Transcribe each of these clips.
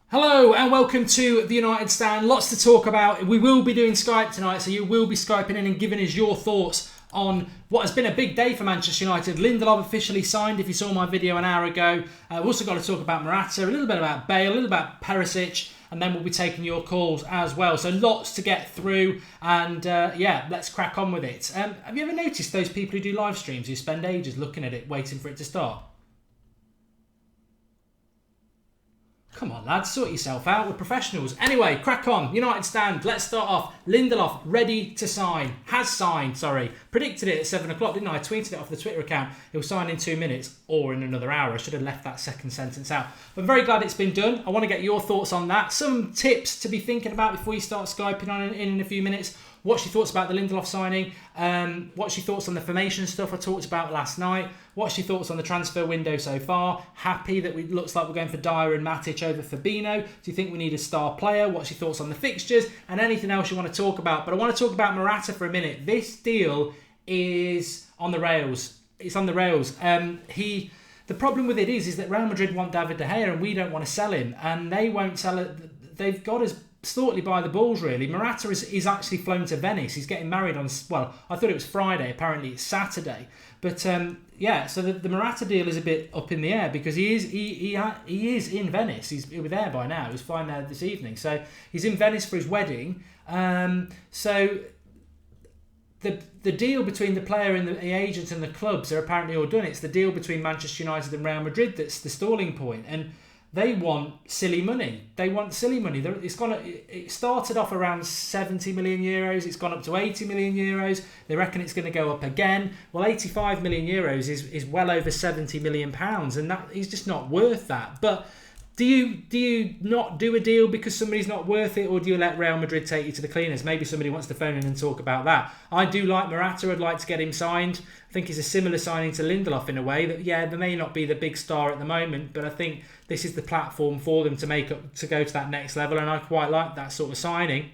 Hello and welcome to the United Stand. Lots to talk about. We will be doing Skype tonight, so you will be Skyping in and giving us your thoughts on what has been a big day for Manchester United. Lindelof officially signed, if you saw my video an hour ago. We've also got to talk about Morata, a little bit about Bale, a little about Perisic, and then we'll be taking your calls as well. So lots to get through, and let's crack on with it. Have you ever noticed those people who do live streams who spend ages looking at it, waiting for it to start? Come on, lads, sort yourself out. We're professionals. Anyway, crack on. United Stand. Let's start off. Lindelof, ready to sign. Has signed, sorry. Predicted it at 7 o'clock, didn't I? I tweeted it off the Twitter account. It will sign in 2 minutes or in another hour. I should have left that second sentence out. But I'm very glad it's been done. I want to get your thoughts on that. Some tips to be thinking about before you start Skyping on in a few minutes. What's your thoughts about the Lindelof signing? What's your thoughts on the formation stuff I talked about last night? What's your thoughts on the transfer window so far? Happy that it looks like we're going for Dyer and Matic over Fabinho? Do you think we need a star player? What's your thoughts on the fixtures? And anything else you want to talk about? But I want to talk about Morata for a minute. This deal is on the rails. It's on the rails. The problem with it is that Real Madrid want David De Gea and we don't want to sell him. And they won't sell it. They've got us shortly by the balls, really. Morata is actually flown to Venice. He's getting married on, well, I thought it was Friday. Apparently it's Saturday. But so the Morata deal is a bit up in the air because he is in Venice. He'll be there by now. He's flying there this evening. So he's in Venice for his wedding. So the deal between the player and the agent and the clubs are apparently all done. It's the deal between Manchester United and Real Madrid that's the stalling point. And they want silly money. It started off around 70 million euros. It's gone up to 80 million euros. They reckon it's going to go up again. Well, 85 million euros is well over 70 million pounds, and that he's just not worth that. But do you not do a deal because somebody's not worth it, or do you let Real Madrid take you to the cleaners? Maybe somebody wants to phone in and talk about that. I do like Morata. I'd like to get him signed. I think he's a similar signing to Lindelof in a way that, they may not be the big star at the moment, but I think this is the platform for them to go to that next level, and I quite like that sort of signing.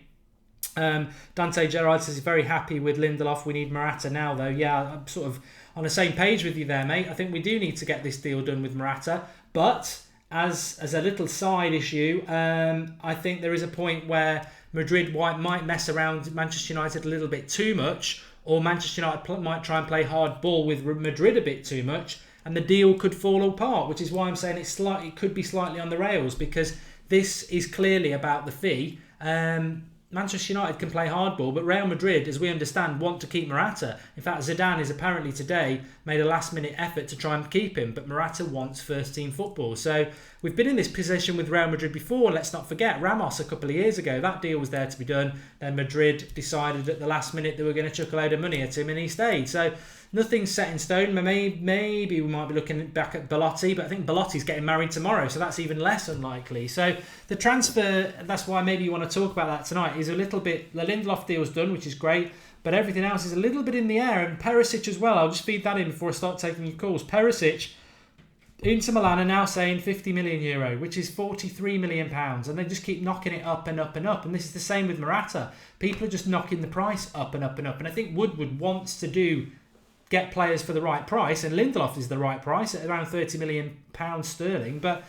Dante Gerrard says he's very happy with Lindelof. We need Morata now, though. Yeah, I'm sort of on the same page with you there, mate. I think we do need to get this deal done with Morata, but as a little side issue, I think there is a point where Madrid might mess around Manchester United a little bit too much, or Manchester United might try and play hard ball with Madrid a bit too much, and the deal could fall apart, which is why I'm saying it could be slightly on the rails, because this is clearly about the fee. Manchester United can play hardball, but Real Madrid, as we understand, want to keep Morata. In fact, Zidane has apparently today made a last-minute effort to try and keep him, but Morata wants first-team football. So we've been in this position with Real Madrid before. Let's not forget Ramos a couple of years ago. That deal was there to be done. Then Madrid decided at the last minute they were going to chuck a load of money at him, and he stayed. So nothing's set in stone. Maybe we might be looking back at Belotti, but I think Belotti's getting married tomorrow, so that's even less unlikely. So the transfer, that's why maybe you want to talk about that tonight, is a little bit, the Lindelof deal's done, which is great, but everything else is a little bit in the air. And Perisic as well, I'll just feed that in before I start taking your calls. Perisic, Inter Milan are now saying 50 million euro, which is 43 million pounds, and they just keep knocking it up and up and up. And this is the same with Morata. People are just knocking the price up and up and up. And I think Woodward wants to get players for the right price, and Lindelof is the right price at around 30 million pounds sterling. But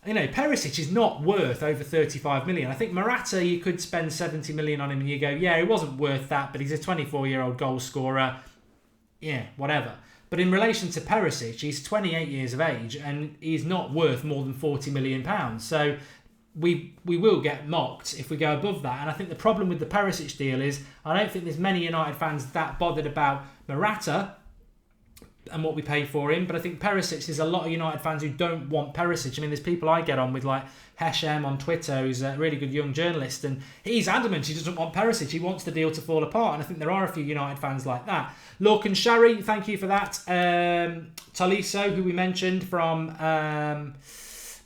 Perisic is not worth over 35 million. I think Morata, you could spend 70 million on him and you go, yeah, he wasn't worth that, but he's a 24-year-old goal scorer. Yeah, whatever. But in relation to Perisic, he's 28 years of age and he's not worth more than 40 million pounds. So we will get mocked if we go above that. And I think the problem with the Perisic deal is I don't think there's many United fans that bothered about Morata and what we paid for him, but I think Perisic, there's a lot of United fans who don't want Perisic. I mean, there's people I get on with like Heshem on Twitter, who's a really good young journalist, and he's adamant he doesn't want Perisic. He wants the deal to fall apart, and I think there are a few United fans like that. Lorcan Shari, thank you for that. Tolisso, who we mentioned from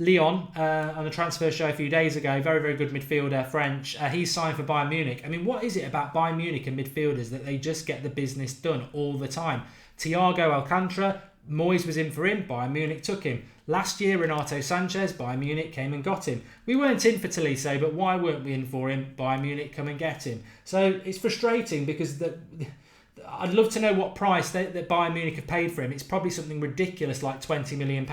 Lyon on the transfer show a few days ago, very, very good midfielder, French. He's signed for Bayern Munich. I mean, what is it about Bayern Munich and midfielders that they just get the business done all the time? Thiago Alcantara, Moyes was in for him, Bayern Munich took him. Last year, Renato Sanchez, Bayern Munich came and got him. We weren't in for Tolisso, but why weren't we in for him? Bayern Munich come and get him. So it's frustrating because I'd love to know what price that Bayern Munich have paid for him. It's probably something ridiculous like £20 million.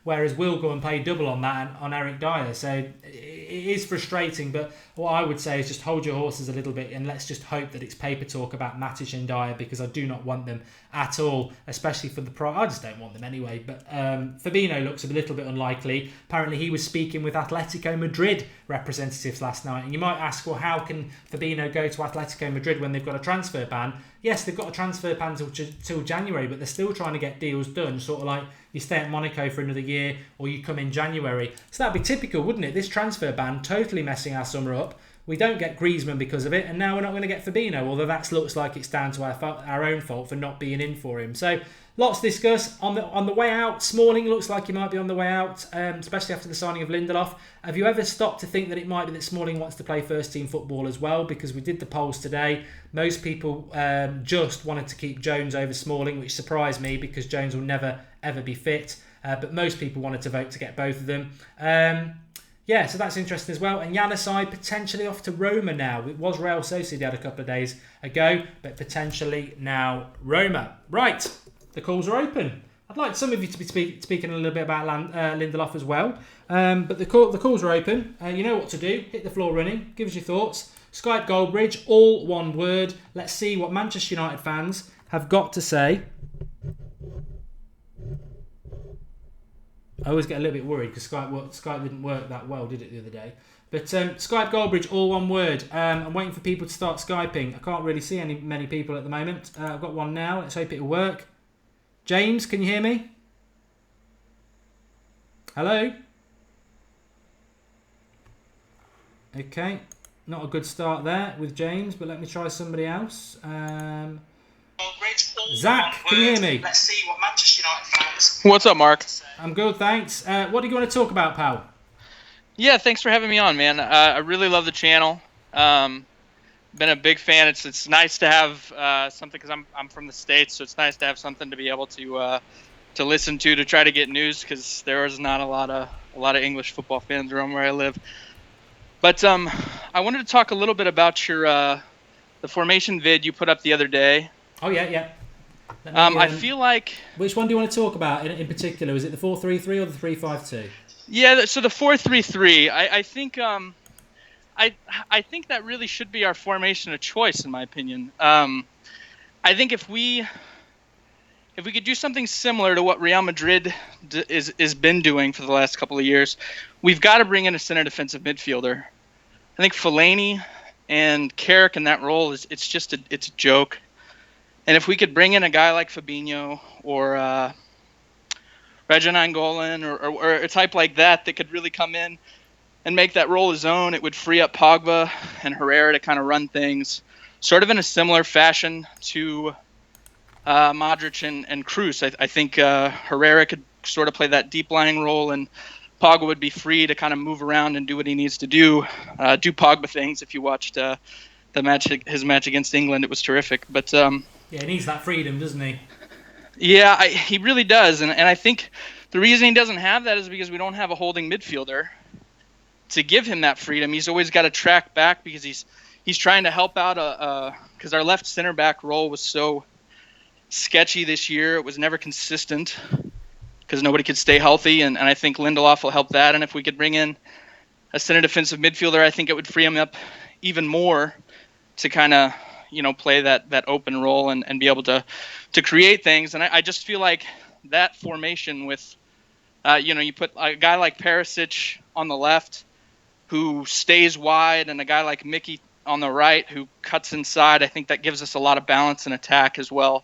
whereas we'll go and pay double on that on Eric Dyer. So it is frustrating, but what I would say is just hold your horses a little bit and let's just hope that it's paper talk about Matic and Dyer, because I do not want them at all, especially for the price. I just don't want them anyway. But Fabinho looks a little bit unlikely. Apparently he was speaking with Atletico Madrid representatives last night, and you might ask, well, how can Fabinho go to Atletico Madrid when they've got a transfer ban? Yes, they've got a transfer ban till January, but they're still trying to get deals done, sort of like you stay at Monaco for another year or you come in January. So that'd be typical, wouldn't it? This transfer ban totally messing our summer up. We don't get Griezmann because of it, and now we're not going to get Fabinho, although that looks like it's down to our own fault for not being in for him. So lots to discuss. On the way out, Smalling looks like he might be on the way out, especially after the signing of Lindelof. Have you ever stopped to think that it might be that Smalling wants to play first-team football as well? Because we did the polls today. Most people just wanted to keep Jones over Smalling, which surprised me because Jones will never, ever be fit. But most people wanted to vote to get both of them. Yeah, so that's interesting as well. And Januzaj potentially off to Roma now. It was Real Sociedad a couple of days ago, but potentially now Roma. Right, the calls are open. I'd like some of you to be speaking a little bit about Lindelof as well. But the calls are open. You know what to do. Hit the floor running. Give us your thoughts. Skype Goldbridge, all one word. Let's see what Manchester United fans have got to say. I always get a little bit worried because Skype didn't work that well, did it, the other day? But Skype Goldbridge, all one word. I'm waiting for people to start Skyping. I can't really see many people at the moment. I've got one now. Let's hope it'll work. James, can you hear me? Hello? Okay. Not a good start there with James, but let me try somebody else. Zach, can you hear me? Let's see what Manchester United fans. What's up, Mark? I'm good, thanks. What do you want to talk about, pal? Yeah, thanks for having me on, man. I really love the channel. Been a big fan. It's nice to have something because I'm from the States, so it's nice to have something to be able to listen to try to get news because there is not a lot of English football fans around where I live. But I wanted to talk a little bit about your the formation vid you put up the other day. Oh yeah. I feel like. Which one do you want to talk about in particular? Is it the 4-3-3 or the 3-5-2? Yeah, so the 4-3-3. I think I think that really should be our formation of choice, in my opinion. I think if we could do something similar to what Real Madrid is been doing for the last couple of years, we've got to bring in a center defensive midfielder. I think Fellaini and Carrick in that role it's a joke. And if we could bring in a guy like Fabinho or Regan Angolan or a type like that could really come in and make that role his own, it would free up Pogba and Herrera to kind of run things sort of in a similar fashion to Modric and Kroos. I think Herrera could sort of play that deep lying role, and Pogba would be free to kind of move around and do what he needs to do Pogba things. If you watched his match against England, it was terrific. But yeah, he needs that freedom, doesn't he? Yeah, he really does. And I think the reason he doesn't have that is because we don't have a holding midfielder to give him that freedom. He's always got to track back because he's trying to help out because our left center back role was so sketchy this year. It was never consistent because nobody could stay healthy, and I think Lindelof will help that. And if we could bring in a center defensive midfielder, I think it would free him up even more to kind of play that open role and be able to create things. And I just feel like that formation with you put a guy like Perisic on the left who stays wide and a guy like Mickey on the right who cuts inside. I think that gives us a lot of balance and attack as well.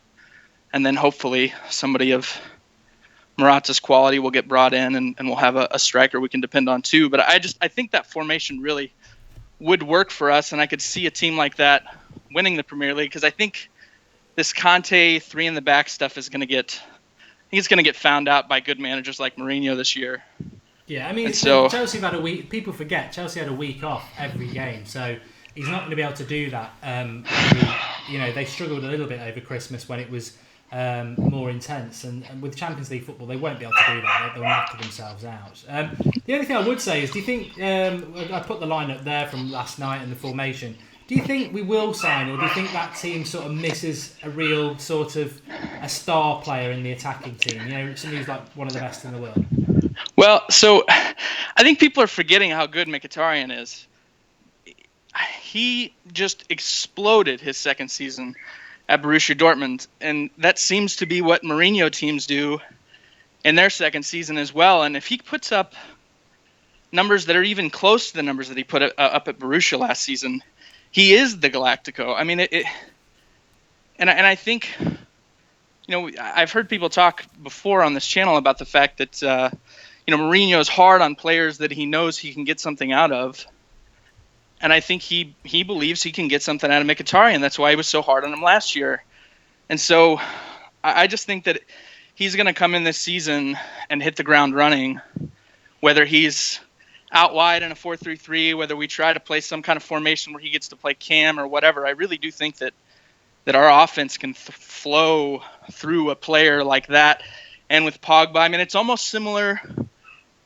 And then hopefully somebody of Morata's quality will get brought in and we'll have a striker we can depend on too. But I think that formation really would work for us, and I could see a team like that winning the Premier League because I think this Conte 3 in the back stuff is going to get found out by good managers like Mourinho this year. Yeah, I mean, Chelsea have had a week. People forget Chelsea had a week off every game, so he's not going to be able to do that. They struggled a little bit over Christmas when it was more intense, and with Champions League football, they won't be able to do that. They'll knock themselves out. The only thing I would say is, do you think I put the lineup there from last night and the formation? Do you think we will sign, or do you think that team sort of misses a real sort of a star player in the attacking team? Somebody who's like one of the best in the world. Well, so I think people are forgetting how good Mkhitaryan is. He just exploded his second season at Borussia Dortmund, and that seems to be what Mourinho teams do in their second season as well. And if he puts up numbers that are even close to the numbers that he put up at Borussia last season, he is the Galactico. I mean, and I think, I've heard people talk before on this channel about the fact that, Mourinho is hard on players that he knows he can get something out of. And I think he believes he can get something out of Mkhitaryan. That's why he was so hard on him last year. And so I just think that he's going to come in this season and hit the ground running, whether he's out wide in a 4-3-3, whether we try to play some kind of formation where he gets to play cam or whatever. I really do think that our offense can flow through a player like that. And with Pogba, I mean, it's almost similar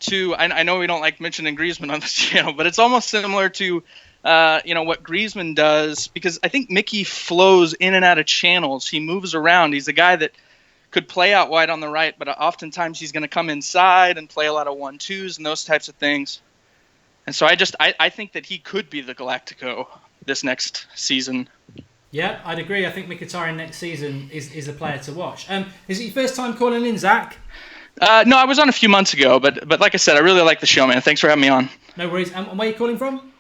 to, I know we don't like mentioning Griezmann on this channel, but it's almost similar to, what Griezmann does, because I think Mickey flows in and out of channels. He moves around. He's a guy that could play out wide on the right, but oftentimes he's going to come inside and play a lot of 1-2s and those types of things. And so I think that he could be the Galactico this next season. Yeah, I'd agree. I think Mkhitaryan next season is a player to watch. Is it your first time calling in, Zach? No, I was on a few months ago, but like I said, I really like the show, man. Thanks for having me on. No worries. And where are you calling from?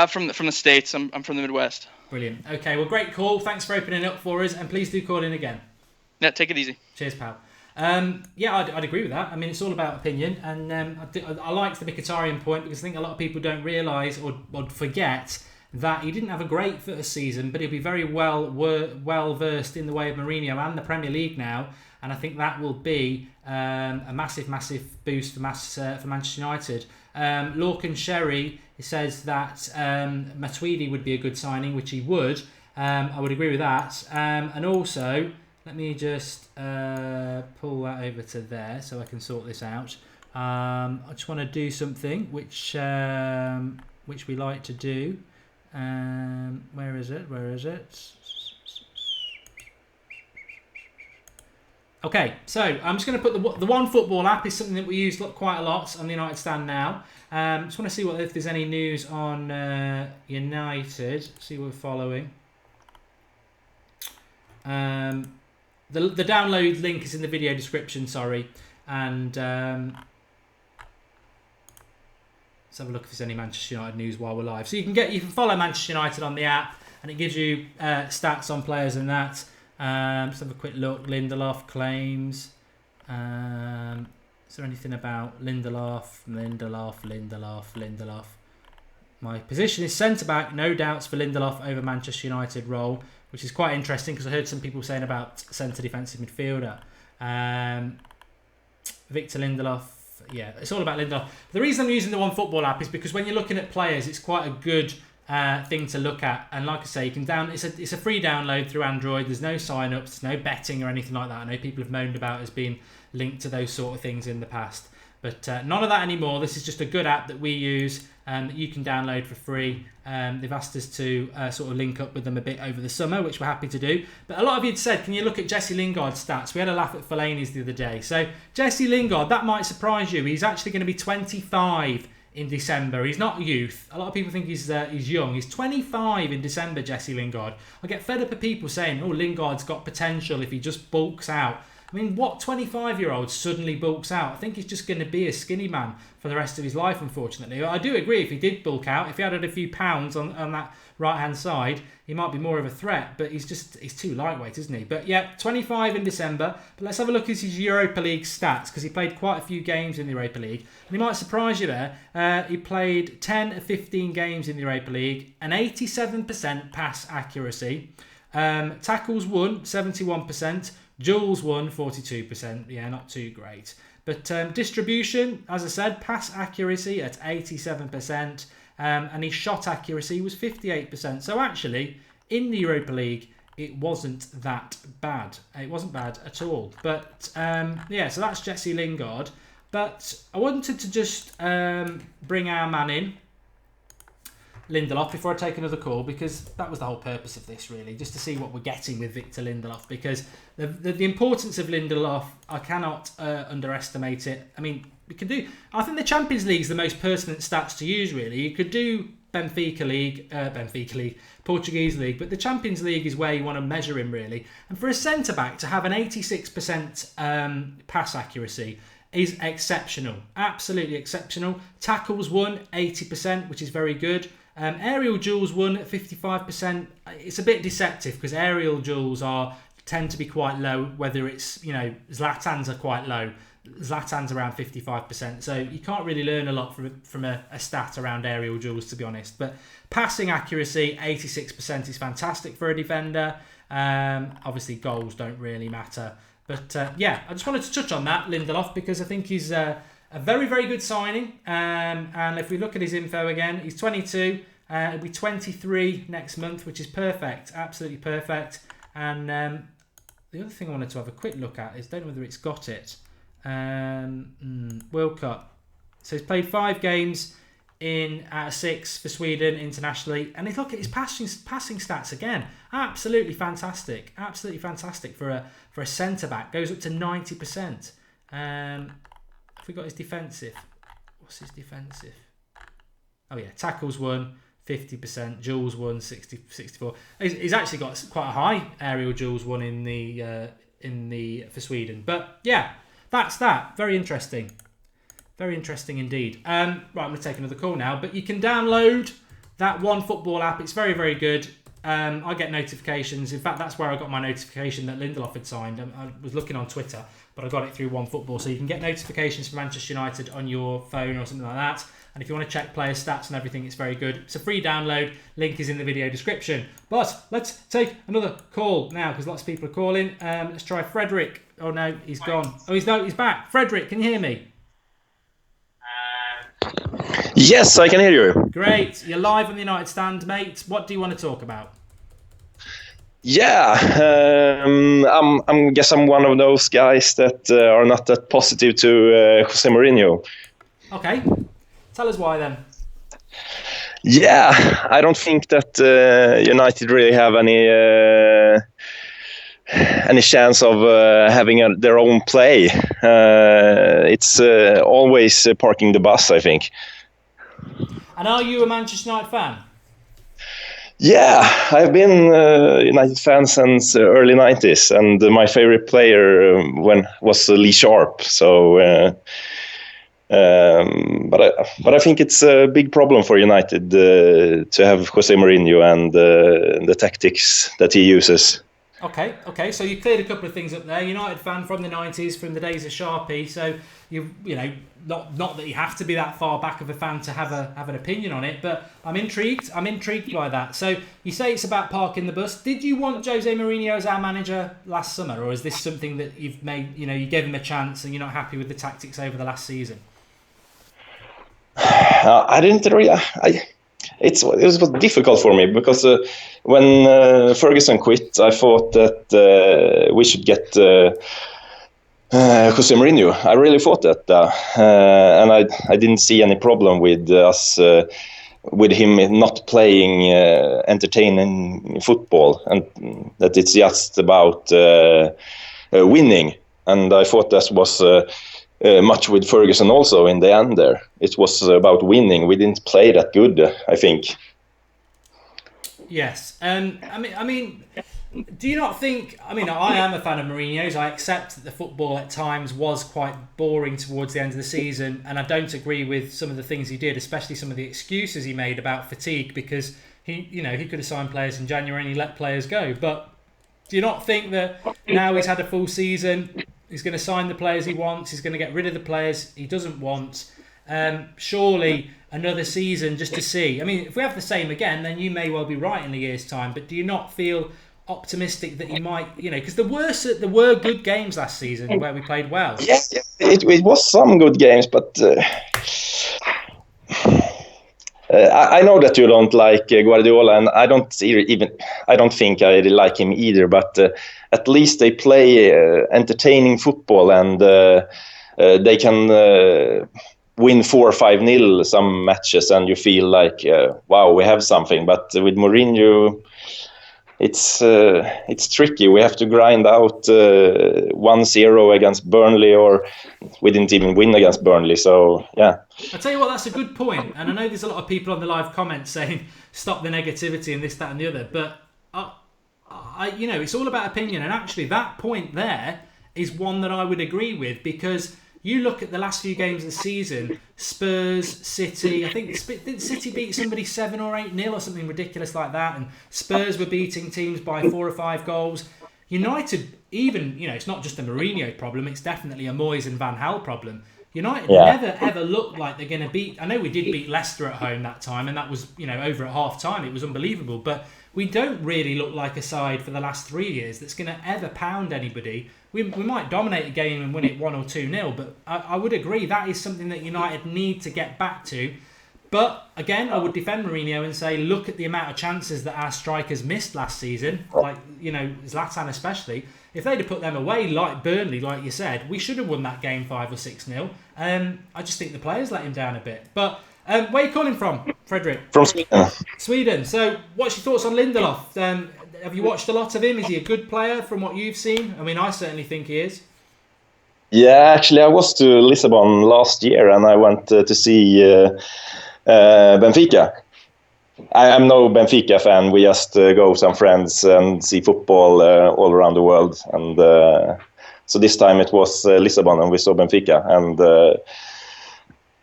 From the States. I'm from the Midwest. Brilliant. Okay, well, great call. Thanks for opening up for us, and please do call in again. Yeah, take it easy. Cheers, pal. I'd agree with that. I mean, it's all about opinion, and I liked the Mkhitaryan point because I think a lot of people don't realise or forget that he didn't have a great first season, but he'll be very well versed in the way of Mourinho and the Premier League now, and I think that will be a massive boost for Manchester United. Lorcan Sherry says that Matuidi would be a good signing, which he would. I would agree with that. And also, let me just pull that over to there so I can sort this out. I just want to do something which we like to do. Where is it? Okay, so I'm just going to put the One Football app is something that we use quite a lot on the United Stand now. Just want to see if there's any news on United. See what we're following. The download link is in the video description. Sorry, and let's have a look if there's any Manchester United news while we're live. So you can follow Manchester United on the app, and it gives you stats on players and that. Let's have a quick look. Lindelof claims. Is there anything about Lindelof? My position is centre-back. No doubts for Lindelof over Manchester United role, which is quite interesting because I heard some people saying about centre defensive midfielder. Victor Lindelof. Yeah, it's all about Lindelof. The reason I'm using the One Football app is because when you're looking at players, it's quite a good thing to look at, and like I say, you can it's a free download through Android. There's no sign-ups, no betting or anything like that. I know people have moaned about us being linked to those sort of things in the past, but none of that anymore. This is just a good app that we use that you can download for free. They've asked us to sort of link up with them a bit over the summer, which we're happy to do. But a lot of you had said, can you look at Jesse Lingard's stats? We had a laugh at Fellaini's the other day. So Jesse Lingard, that might surprise you. He's actually going to be 25 in December. He's not youth. A lot of people think he's young. He's 25 in December, Jesse Lingard. I get fed up of people saying, oh, Lingard's got potential if he just bulks out. I mean, what 25-year-old suddenly bulks out? I think he's just going to be a skinny man for the rest of his life, unfortunately. I do agree if he did bulk out, if he added a few pounds on that right-hand side, he might be more of a threat, but he's too lightweight, isn't he? But yeah, 25 in December. But let's have a look at his Europa League stats, because he played quite a few games in the Europa League. And he might surprise you there. He played 10 of 15 games in the Europa League, an 87% pass accuracy. Tackles won, 71%. Duels won, 42%. Yeah, not too great. But distribution, as I said, pass accuracy at 87%. And his shot accuracy was 58%. So actually, in the Europa League, it wasn't that bad. It wasn't bad at all. But so that's Jesse Lingard. But I wanted to just bring our man in. Lindelof before I take another call, because that was the whole purpose of this, really, just to see what we're getting with Victor Lindelof, because the importance of Lindelof, I cannot underestimate it. I mean, I think the Champions League is the most pertinent stats to use, really. You could do Benfica League, Portuguese League, but the Champions League is where you want to measure him, really. And for a centre-back to have an 86% pass accuracy is exceptional, absolutely exceptional. Tackles won 80%, which is very good. Aerial duels won at 55%. It's a bit deceptive because aerial duels tend to be quite low, whether it's, Zlatan's are quite low. Zlatan's around 55%, so you can't really learn a lot from a stat around aerial duels, to be honest. But passing accuracy, 86% is fantastic for a defender. Obviously, goals don't really matter. But I just wanted to touch on that, Lindelof, because I think he's a very, very good signing. And if we look at his info again, he's 22. He'll be 23 next month, which is perfect, absolutely perfect. And the other thing I wanted to have a quick look at is, don't know whether it's got it. World Cup. So he's played 5 games out of 6 for Sweden internationally, and look at his passing stats again. Absolutely fantastic for a centre back. Goes up to 90%. Have we got his defensive? What's his defensive? Oh yeah, tackles won 50%, duels won 64. He's actually got quite a high aerial duels won in the for Sweden. But yeah. That's that. Very interesting. Very interesting indeed. Right, I'm going to take another call now. But you can download that OneFootball app. It's very, very good. I get notifications. In fact, that's where I got my notification that Lindelof had signed. I was looking on Twitter, but I got it through OneFootball. So you can get notifications from Manchester United on your phone or something like that. And if you want to check player stats and everything, it's very good. It's a free download. Link is in the video description. But let's take another call now, because lots of people are calling. Let's try Frederick. Oh no, he's gone. Oh, he's back. Frederick, can you hear me? Yes, I can hear you. Great. You're live on the United Stand, mate. What do you want to talk about? Yeah, I guess I'm one of those guys that are not that positive to Jose Mourinho. Okay. Tell us why then. Yeah, I don't think that United really have any chance of having their own play. It's always parking the bus, I think. And are you a Manchester United fan? Yeah, I've been United fan since early 90s, and my favorite player was Lee Sharp. So, but I think it's a big problem for United to have Jose Mourinho and the tactics that he uses. Okay. So you cleared a couple of things up there. United fan from the 90s, from the days of Sharpie. So you not that you have to be that far back of a fan to have an opinion on it, but I'm intrigued by that. So you say it's about parking the bus. Did you want Jose Mourinho as our manager last summer, or is this something that you've made? You gave him a chance and you're not happy with the tactics over the last season? I didn't really. It was difficult for me because when Ferguson quit, I thought that we should get Jose Mourinho. I really thought that, and I didn't see any problem with us with him not playing entertaining football, and that it's just about winning. And I thought that was much with Ferguson also in the end there. It was about winning. We didn't play that good, I think. Yes. I mean, do you not think... I mean, I am a fan of Mourinho's. I accept that the football at times was quite boring towards the end of the season, and I don't agree with some of the things he did, especially some of the excuses he made about fatigue, because he could have signed players in January and he let players go. But do you not think that now he's had a full season, he's going to sign the players he wants, he's going to get rid of the players he doesn't want? Surely another season just to see. I mean, if we have the same again, then you may well be right in a year's time. But do you not feel optimistic that he might, because there were good games last season where we played well? Yeah, it was some good games, but I know that you don't like Guardiola, and I don't think I really like him either. But at least they play entertaining football, and they can win 4 or 5-0 some matches, and you feel like, wow, we have something. But with Mourinho, it's tricky. We have to grind out 1-0 against Burnley, or we didn't even win against Burnley. So yeah. I tell you what, that's a good point. And I know there's a lot of people on the live comments saying stop the negativity and this, that, and the other. But it's all about opinion. And actually, that point there is one that I would agree with, because you look at the last few games of the season, Spurs, City. I think did City beat somebody 7 or 8-0 or something ridiculous like that, and Spurs were beating teams by 4 or 5 goals. United, even, it's not just a Mourinho problem, it's definitely a Moyes and Van Gaal problem. United never ever looked like they're going to beat. I know we did beat Leicester at home that time, and that was over at half time. It was unbelievable, but we don't really look like a side for the last 3 years that's going to ever pound anybody. We might dominate a game and win it 1 or 2-0, but I would agree that is something that United need to get back to. But again, I would defend Mourinho and say, look at the amount of chances that our strikers missed last season, like Zlatan especially. If they'd have put them away like Burnley, like you said, we should have won that game 5 or 6-0. I just think the players let him down a bit. But where are you calling from, Frederick? From Sweden. Sweden. So what's your thoughts on Lindelof? Have you watched a lot of him? Is he a good player from what you've seen? I mean, I certainly think he is. Yeah, actually, I was to Lisbon last year, and I went to see Benfica. I'm no Benfica fan. We just go with some friends and see football all around the world. And so this time it was Lisbon, and we saw Benfica. And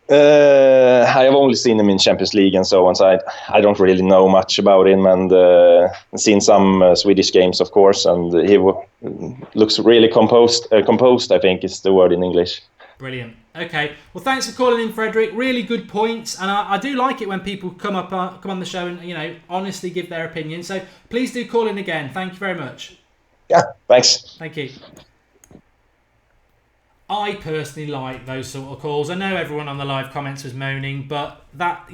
I have only seen him in Champions League and so on, so I don't really know much about him, and seen some Swedish games, of course, and he looks really composed, I think is the word in English. Brilliant. Okay, well, thanks for calling in, Frederick. Really good points, and I do like it when people come on the show and honestly give their opinion. So please do call in again. Thank you very much. Yeah, thanks. Thank you. I personally like those sort of calls. I know everyone on the live comments was moaning, but that,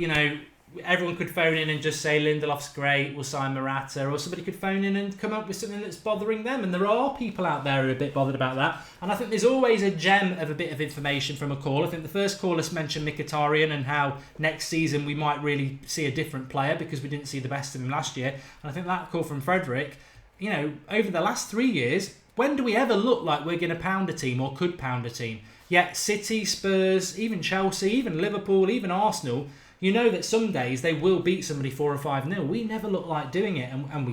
everyone could phone in and just say Lindelof's great, we'll sign Morata, or somebody could phone in and come up with something that's bothering them. And there are people out there who are a bit bothered about that. And I think there's always a gem of a bit of information from a call. I think the first caller mentioned Mkhitaryan and how next season we might really see a different player because we didn't see the best of him last year. And I think that call from Frederick, over the last 3 years, when do we ever look like we're going to pound a team or could pound a team? Yet City, Spurs, even Chelsea, even Liverpool, even Arsenal, that some days they will beat somebody 4 or 5-0. We never look like doing it, and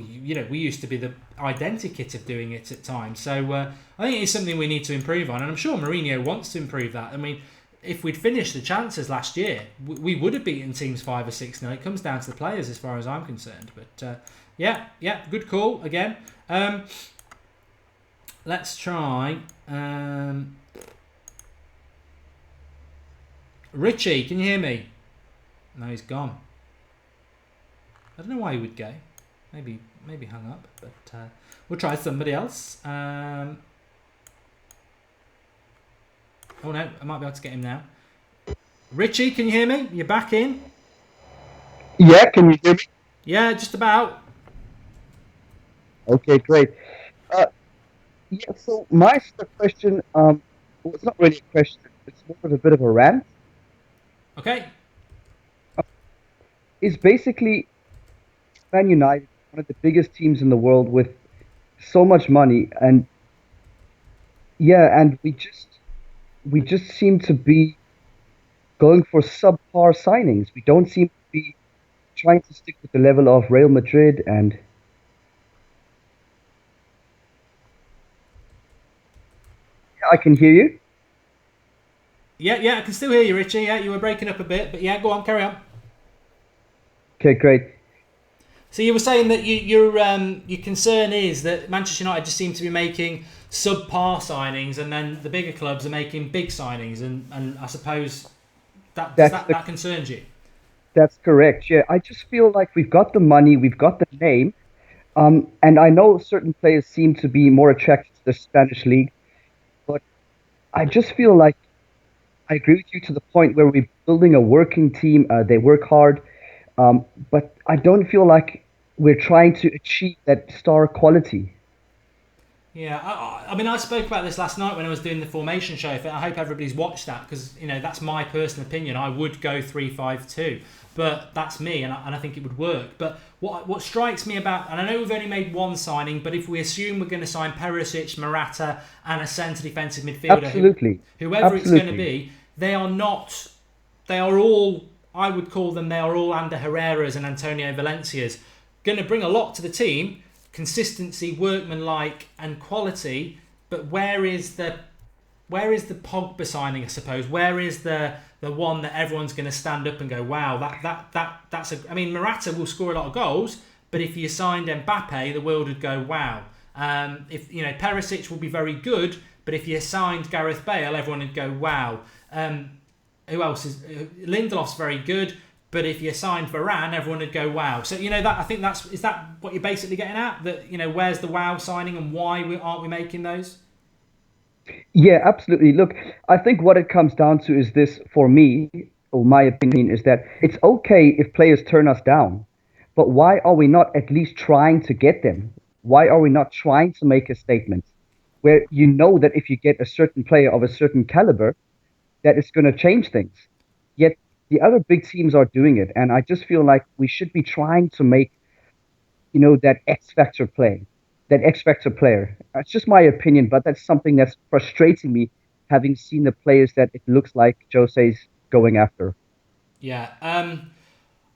we used to be the identikit of doing it at times. So I think it's something we need to improve on, and I'm sure Mourinho wants to improve that. I mean, if we'd finished the chances last year, we would have beaten teams 5 or 6-0. It comes down to the players as far as I'm concerned. But yeah, good call again. Let's try Richie. Can you hear me? No, he's gone. I don't know why he would go. Maybe hung up. But we'll try somebody else. Oh no, I might be able to get him now. Richie, can you hear me? You're back in. Yeah, can you hear me? Yeah, just about. Okay, great. Yeah, so my question, well, it's not really a question, it's more of a bit of a rant. Okay. Is basically Man United, one of the biggest teams in the world with so much money, and we just seem to be going for subpar signings. We don't seem to be trying to stick with the level of Real Madrid and I can hear you. Yeah, I can still hear you, Richie. Yeah, you were breaking up a bit, but yeah, go on, carry on. Okay, great. So you were saying that your concern is that Manchester United just seem to be making subpar signings, and then the bigger clubs are making big signings, and I suppose that concerns you. That's correct. Yeah, I just feel like we've got the money, we've got the name, and I know certain players seem to be more attracted to the Spanish league. I just feel like I agree with you to the point where we're building a working team. They work hard, but I don't feel like we're trying to achieve that star quality. Yeah, I mean, I spoke about this last night when I was doing the formation show. I hope everybody's watched that because, that's my personal opinion. I would go 3-5-2, but that's me, and I think it would work. But what strikes me about, and I know we've only made one signing, but if we assume we're going to sign Perisic, Morata, and a centre defensive midfielder, Absolutely. whoever it's going to be, they are all, I would call them, they are all Ander Herrera's and Antonio Valencia's, going to bring a lot to the team. Consistency, workmanlike, and quality. But where is the Pogba signing? I suppose where is the one that everyone's going to stand up and go, wow, that's a. I mean, Morata will score a lot of goals, but if you signed Mbappe, the world would go, wow. If Perisic will be very good, but if you signed Gareth Bale, everyone would go, wow. Who else is Lindelof's very good. But if you signed Varane, everyone would go, wow. So, that I think is that what you're basically getting at? That, where's the wow signing and why aren't we making those? Yeah, absolutely. Look, I think what it comes down to is this, for me, or my opinion, is that it's okay if players turn us down. But why are we not at least trying to get them? Why are we not trying to make a statement where that if you get a certain player of a certain caliber, that it's going to change things? Yet the other big teams are doing it, and I just feel like we should be trying to make, that X factor player. It's just my opinion, but that's something that's frustrating me, having seen the players that it looks like Jose's going after. Yeah,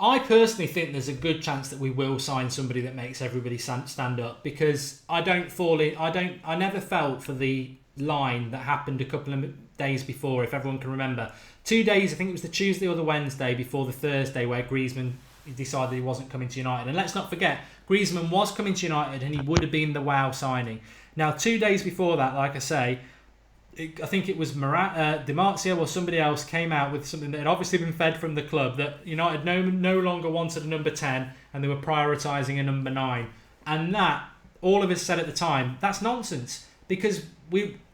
I personally think there's a good chance that we will sign somebody that makes everybody stand up, because I never felt for the line that happened a couple of days before, if everyone can remember. 2 days, I think it was the Tuesday or the Wednesday before the Thursday, where Griezmann decided he wasn't coming to United. And let's not forget, Griezmann was coming to United and he would have been the wow signing. Now, 2 days before that, like I say, I think it was Di Marzio or somebody else came out with something that had obviously been fed from the club, that United no longer wanted a number 10 and they were prioritising a number 9. And that, all of us said at the time, that's nonsense, because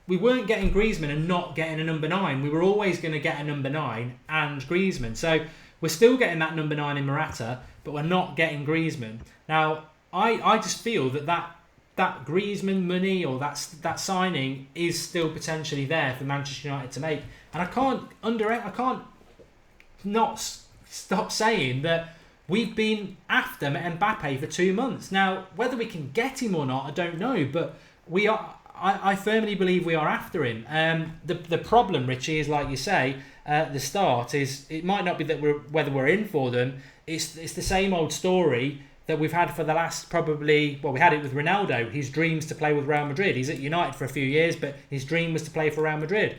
we weren't getting Griezmann and not getting a number 9. We were always going to get a number 9 and Griezmann. So we're still getting that number 9 in Morata, but we're not getting Griezmann. Now, I just feel that Griezmann money or that signing is still potentially there for Manchester United to make. And I can't not stop saying that we've been after Mbappe for 2 months. Now, whether we can get him or not, I don't know, but we are. I firmly believe we are after him. The problem, Richie, is like you say at the start, is it might not be that whether we're in for them. It's the same old story that we've had for the last we had it with Ronaldo. His dreams to play with Real Madrid. He's at United for a few years, but his dream was to play for Real Madrid.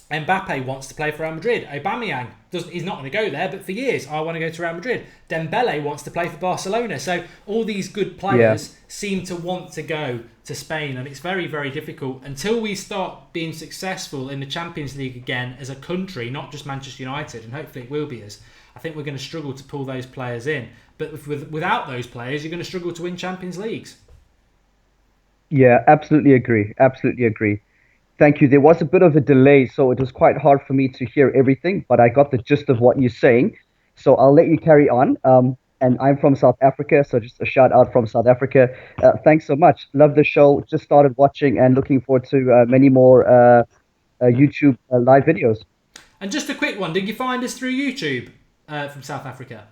Mbappe wants to play for Real Madrid. Aubameyang he's not going to go there, but for years, I want to go to Real Madrid. Dembele wants to play for Barcelona. So all these good players seem to want to go to Spain, and it's very, very difficult until we start being successful in the Champions League again as a country, not just Manchester United, and hopefully it will be us. I think we're going to struggle to pull those players in. But without those players, you're going to struggle to win Champions Leagues. Yeah, absolutely agree. Thank you. There was a bit of a delay, so it was quite hard for me to hear everything, but I got the gist of what you're saying. So I'll let you carry on. And I'm from South Africa, so just a shout out from South Africa. Thanks so much. Love the show. Just started watching and looking forward to many more YouTube live videos. And just a quick one. Did you find us through YouTube from South Africa?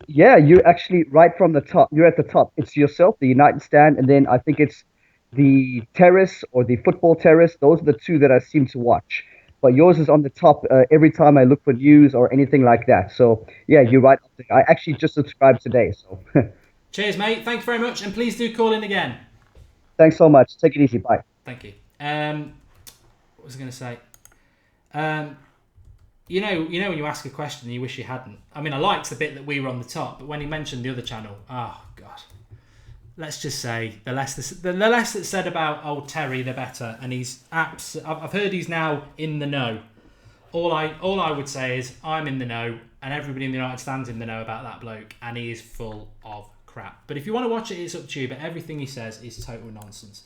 Yeah, you're actually right from the top. You're at the top. It's yourself, the United Stand, and then I think it's the Terrace or the Football Terrace. Those are the two that I seem to watch. But yours is on the top every time I look for news or anything like that. So, yeah, you're right. I actually just subscribed today. So, cheers, mate. Thanks very much. And please do call in again. Thanks so much. Take it easy. Bye. Thank you. What was I going to say? You know when you ask a question and you wish you hadn't. I mean, I liked the bit that we were on the top, but when he mentioned the other channel, oh, God. Let's just say the less that's said about old Terry, the better. And I've heard he's now in the know. All I would say is I'm in the know, and everybody in the United Stand's in the know about that bloke, and he is full of crap. But if you want to watch it, it's up to you. But everything he says is total nonsense.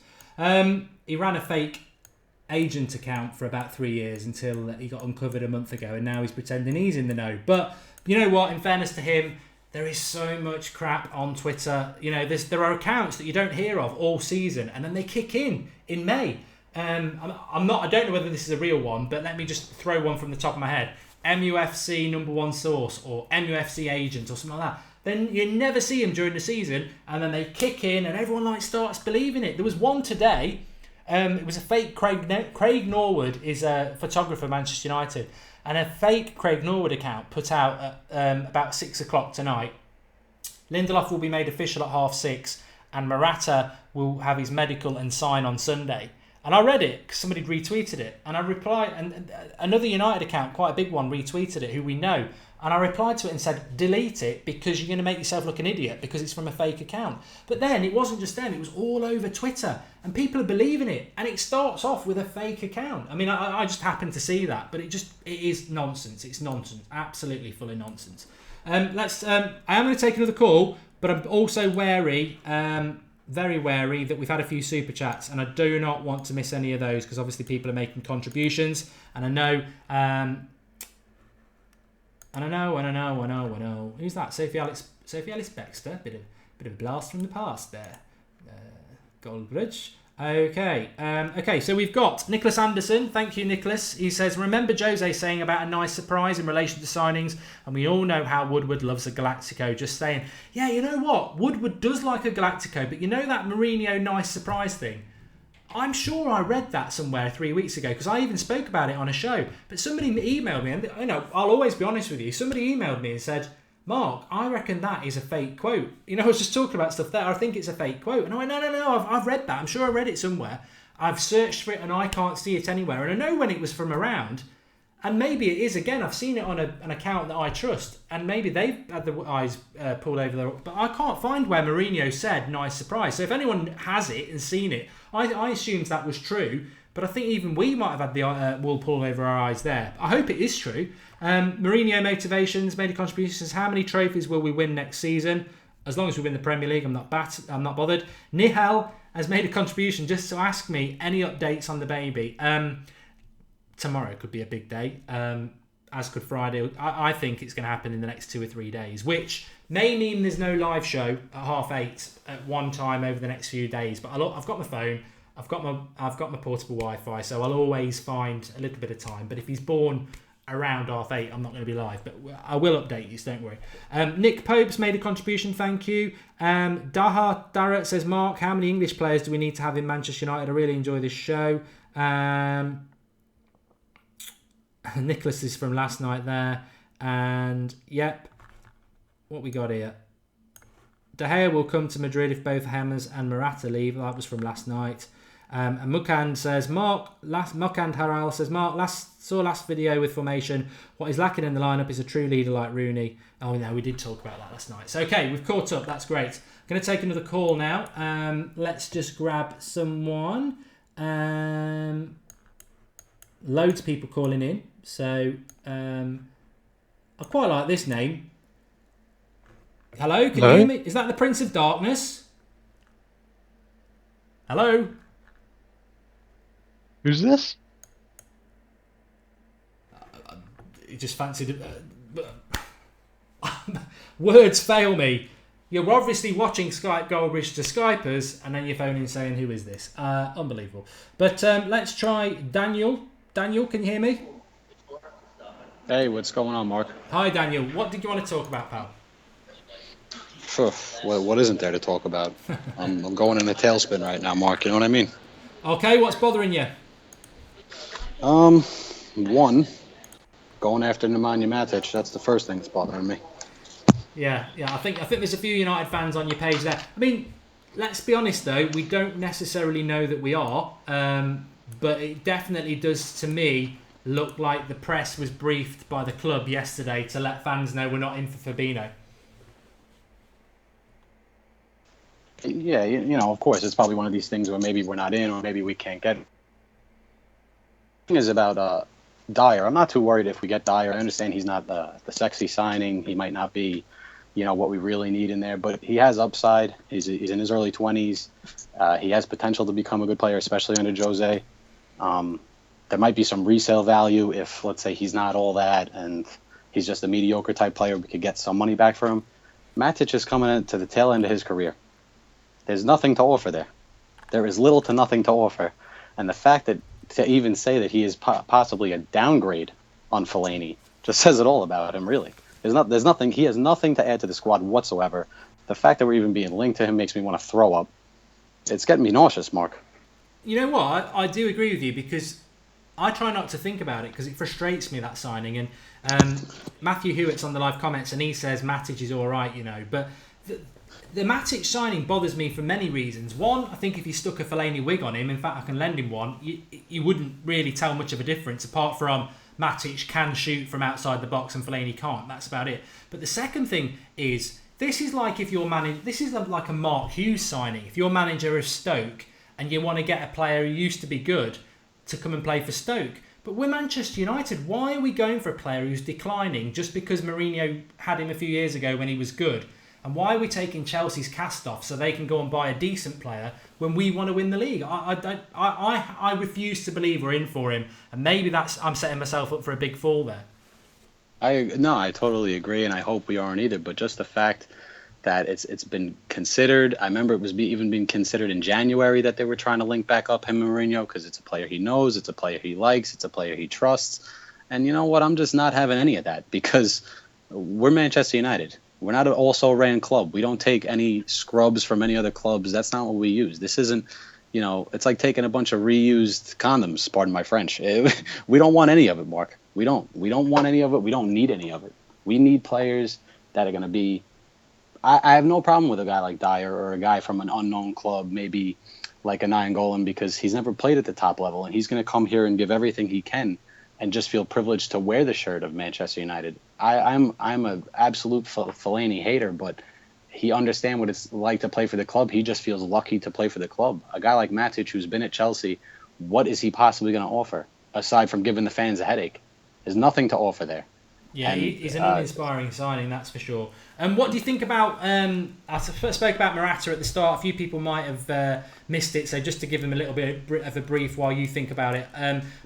He ran a fake agent account for about 3 years until he got uncovered a month ago, and now he's pretending he's in the know. But you know what? In fairness to him, there is so much crap on Twitter. You know, there are accounts that you don't hear of all season, and then they kick in May. I don't know whether this is a real one, but let me just throw one from the top of my head. MUFC number one source or MUFC agent or something like that. Then you never see them during the season, and then they kick in, and everyone starts believing it. There was one today. It was a fake Craig Norwood is a photographer, Manchester United, and a fake Craig Norwood account put out at about 6 o'clock tonight. Lindelof will be made official at 6:30, and Morata will have his medical and sign on Sunday. And I read it because somebody retweeted it, and I replied, and another United account, quite a big one, retweeted it, who we know, and I replied to it and said, delete it because you're going to make yourself look an idiot because it's from a fake account. But then it wasn't just them, it was all over Twitter, and people are believing it, and it starts off with a fake account. I mean, I just happened to see that, but it is nonsense. It's nonsense, absolutely full of nonsense. I am going to take another call, but I'm also wary, very wary that we've had a few super chats, and I do not want to miss any of those because obviously people are making contributions, and I know who's that? Sophie Alice Baxter, bit of a blast from the past there. Goldbridge. Okay, so we've got Nicholas Anderson. Thank you, Nicholas. He says, remember Jose saying about a nice surprise in relation to signings, and we all know how Woodward loves a Galactico. Just saying, yeah, you know what? Woodward does like a Galactico, but you know that Mourinho nice surprise thing? I'm sure I read that somewhere 3 weeks ago because I even spoke about it on a show. But somebody emailed me, and I'll always be honest with you. Somebody emailed me and said, Mark, I reckon that is a fake quote. I was just talking about stuff there. I think it's a fake quote. And I went, no, I've read that. I'm sure I read it somewhere. I've searched for it and I can't see it anywhere. And I know when it was from around. And maybe it is again. I've seen it on an account that I trust. And maybe they've had the eyes pulled over their... But I can't find where Mourinho said nice surprise. So if anyone has it and seen it, I assumed that was true. But I think even we might have had the wool pulled over our eyes there. I hope it is true. Mourinho motivations, made a contribution, says, how many trophies will we win next season? As long as we win the Premier League, I'm not bothered. Nihal has made a contribution just to ask me any updates on the baby. Tomorrow could be a big day, as could Friday. I think it's going to happen in the next 2 or 3 days, which may mean there's no live show at 8:30 at one time over the next few days. But I've got my phone. I've got my portable Wi-Fi, so I'll always find a little bit of time. But if he's born around 8:30, I'm not going to be live, but I will update you, so don't worry. Nick Pope's made a contribution, thank you. Daha Darrett says, Mark, how many English players do we need to have in Manchester United? I really enjoy this show. Nicholas is from last night there. And, yep, what we got here? De Gea will come to Madrid if both Hammers and Morata leave. That was from last night. And Mukand says, Mukand Haral says, Mark, last video with formation. What is lacking in the lineup is a true leader like Rooney. Oh, no, we did talk about that last night. So, okay, we've caught up. That's great. I'm going to take another call now. Let's just grab someone. Loads of people calling in. So, I quite like this name. Hello, can you hear me? Is that the Prince of Darkness? Hello? Who's this? You just fancied... words fail me. You're obviously watching Skype Goldbridge to Skypers, and then you're phoning saying, who is this? Unbelievable. But let's try Daniel. Daniel, can you hear me? Hey, what's going on, Mark? Hi, Daniel. What did you want to talk about, pal? Well, what isn't there to talk about? I'm going in a tailspin right now, Mark. You know what I mean? Okay, what's bothering you? One, going after Nemanja Matic. That's the first thing that's bothering me. Yeah. I think there's a few United fans on your page there. I mean, let's be honest though, we don't necessarily know that we are, but it definitely does to me look like the press was briefed by the club yesterday to let fans know we're not in for Fabinho. Yeah, you know, of course, it's probably one of these things where maybe we're not in or maybe we can't get it. The thing is about Dyer. I'm not too worried if we get Dyer. I understand he's not the sexy signing. He might not be, you know, what we really need in there, but he has upside. He's in his early 20s. He has potential to become a good player, especially under Jose. There might be some resale value if, let's say, he's not all that and he's just a mediocre type player. We could get some money back for him. Matic is coming into the tail end of his career. There's nothing to offer there. There is little to nothing to offer. And the fact that to even say that he is possibly a downgrade on Fellaini just says it all about him, really. There's nothing. He has nothing to add to the squad whatsoever. The fact that we're even being linked to him makes me want to throw up. It's getting me nauseous, Mark. You know what? I do agree with you because I try not to think about it because it frustrates me, that signing. And Matthew Hewitt's on the live comments and he says Matic is all right, you know. But the Matic signing bothers me for many reasons. One, I think if you stuck a Fellaini wig on him, in fact I can lend him one, you wouldn't really tell much of a difference apart from Matic can shoot from outside the box and Fellaini can't. That's about it. But the second thing is, this is like if you're this is like a Mark Hughes signing. If you're manager of Stoke and you want to get a player who used to be good to come and play for Stoke. But we're Manchester United. Why are we going for a player who's declining just because Mourinho had him a few years ago when he was good? And why are we taking Chelsea's cast off so they can go and buy a decent player when we want to win the league? I refuse to believe we're in for him. And maybe I'm setting myself up for a big fall there. I totally agree, and I hope we aren't either. But just the fact that it's been considered. I remember it was even being considered in January that they were trying to link back up him and Mourinho because it's a player he knows, it's a player he likes, it's a player he trusts. And you know what? I'm just not having any of that because we're Manchester United. We're not an also-ran club. We don't take any scrubs from any other clubs. That's not what we use. This isn't, it's like taking a bunch of reused condoms, pardon my French. We don't want any of it, Mark. We don't want any of it. We don't need any of it. We need players that are going to be... I have no problem with a guy like Dyer or a guy from an unknown club, maybe like a Nainggolan, because he's never played at the top level, and he's going to come here and give everything he can and just feel privileged to wear the shirt of Manchester United. I'm an absolute Fellaini hater, but he understands what it's like to play for the club. He just feels lucky to play for the club. A guy like Matic, who's been at Chelsea, what is he possibly going to offer aside from giving the fans a headache? There's nothing to offer there. Yeah, he's an uninspiring signing, that's for sure. And what do you think about... I first spoke about Morata at the start. A few people might have missed it, so just to give him a little bit of a brief while you think about it.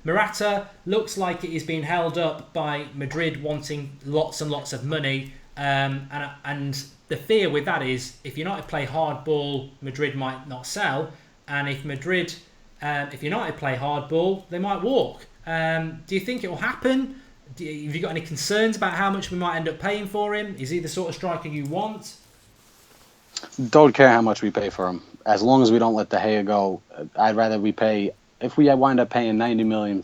Morata looks like it is being held up by Madrid wanting lots and lots of money. And the fear with that is if United play hardball, Madrid might not sell. And if United play hardball, they might walk. Do you think it will happen? Have you got any concerns about how much we might end up paying for him? Is he the sort of striker you want? Don't care how much we pay for him. As long as we don't let De Gea go, I'd rather we pay... If we wind up paying £90 million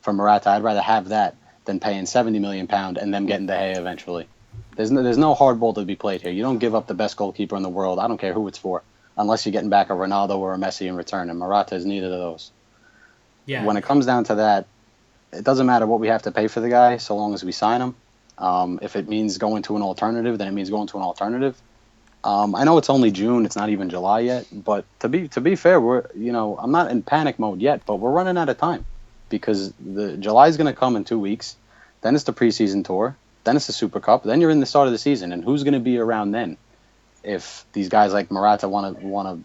for Morata, I'd rather have that than paying £70 million and them getting De Gea eventually. There's no hardball to be played here. You don't give up the best goalkeeper in the world. I don't care who it's for, unless you're getting back a Ronaldo or a Messi in return, and Morata is neither of those. Yeah. When it comes down to that, it doesn't matter what we have to pay for the guy so long as we sign him. If it means going to an alternative, then it means going to an alternative. I know it's only June, it's not even July yet, but to be fair, I'm not in panic mode yet, but we're running out of time because the July is going to come in 2 weeks. Then it's the preseason tour, then it's the Super Cup, then you're in the start of the season, and who's going to be around then? If these guys like Morata want to,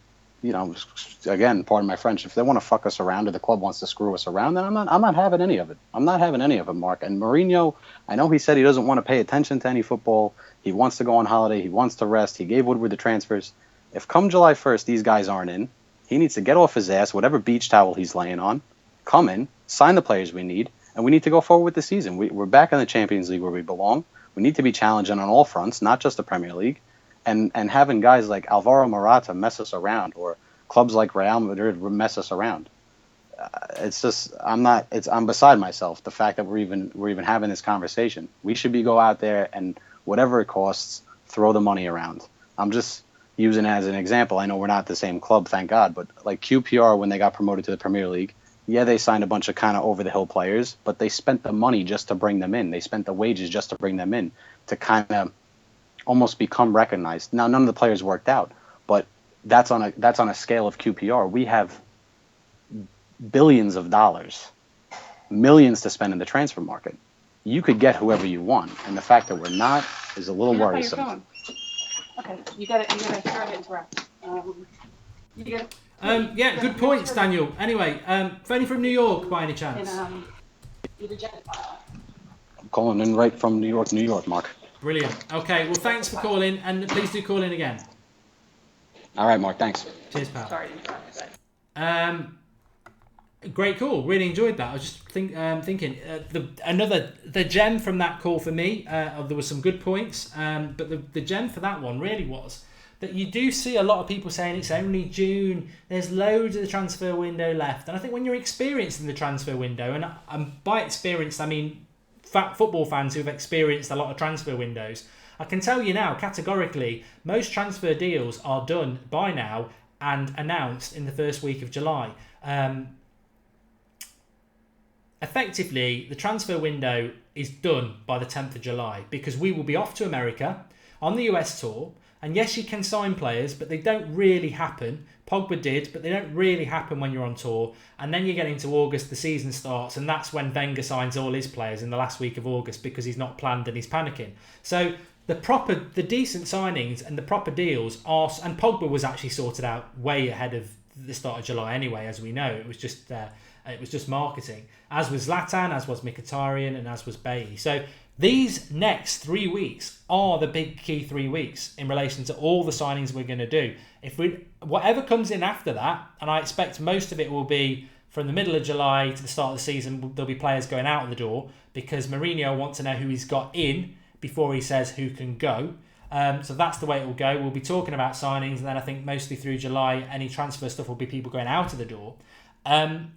again, pardon my French, if they want to fuck us around or the club wants to screw us around, then I'm not having any of it. I'm not having any of it, Mark. And Mourinho, I know he said he doesn't want to pay attention to any football. He wants to go on holiday. He wants to rest. He gave Woodward the transfers. If come July 1st these guys aren't in, he needs to get off his ass, whatever beach towel he's laying on, come in, sign the players we need, and we need to go forward with the season. We're back in the Champions League where we belong. We need to be challenging on all fronts, not just the Premier League. And having guys like Alvaro Morata mess us around, or clubs like Real Madrid mess us around, it's just I'm beside myself. The fact that we're even having this conversation. We should go out there and whatever it costs, throw the money around. I'm just using it as an example. I know we're not the same club, thank God, but like QPR when they got promoted to the Premier League, yeah, they signed a bunch of kind of over the hill players, but they spent the money just to bring them in. They spent the wages just to bring them in to kind of almost become recognized. Now, none of the players worked out, but that's on a scale of QPR. We have billions of dollars, millions to spend in the transfer market. You could get whoever you want, and the fact that we're not is a little worrisome. Okay, you got it. Sorry to interrupt. Yeah, good points, Daniel. Anyway, phoning from New York by any chance? I'm calling in right from New York, Mark. Brilliant. Okay, well, thanks for calling, and please do call in again. All right, Mark. Thanks. Cheers, pal. Sorry. Great call. Really enjoyed that. I was just thinking the gem from that call for me. There was some good points, but the gem for that one really was that you do see a lot of people saying it's only June. There's loads of the transfer window left, and I think when you're experiencing the transfer window, and by experienced I mean football fans who've experienced a lot of transfer windows, I can tell you now categorically most transfer deals are done by now and announced in the first week of July. Effectively, the transfer window is done by the 10th of July because we will be off to America on the US tour. And yes, you can sign players, but they don't really happen. Pogba did, but they don't really happen when you're on tour. And then you get into August, the season starts, and that's when Wenger signs all his players in the last week of August because he's not planned and he's panicking. So the decent signings and the proper deals are, and Pogba was actually sorted out way ahead of the start of July anyway, as we know. It was just marketing, as was Zlatan, as was Mkhitaryan, and as was Bailly. So these next 3 weeks are the big key 3 weeks in relation to all the signings we're going to do. Whatever comes in after that, and I expect most of it will be from the middle of July to the start of the season, there'll be players going out of the door because Mourinho wants to know who he's got in before he says who can go. So that's the way it will go. We'll be talking about signings, and then I think mostly through July, any transfer stuff will be people going out of the door.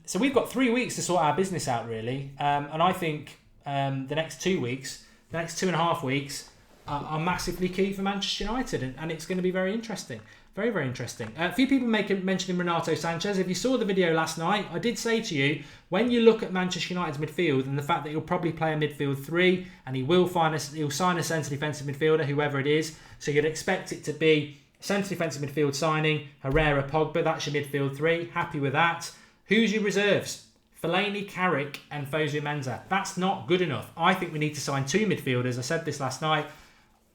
So we've got 3 weeks to sort our business out, really. And I think the next 2 weeks, the next 2.5 weeks are massively key for Manchester United, and it's going to be very interesting. Very, very interesting. A few people mentioning Renato Sanchez. If you saw the video last night, I did say to you, when you look at Manchester United's midfield and the fact that he'll probably play a midfield three and he'll sign a centre defensive midfielder, whoever it is, so you'd expect it to be centre defensive midfield signing, Herrera, Pogba, that's your midfield three. Happy with that. Who's your reserves? Fellaini, Carrick and Fosu Mensah. That's not good enough. I think we need to sign 2 midfielders. I said this last night.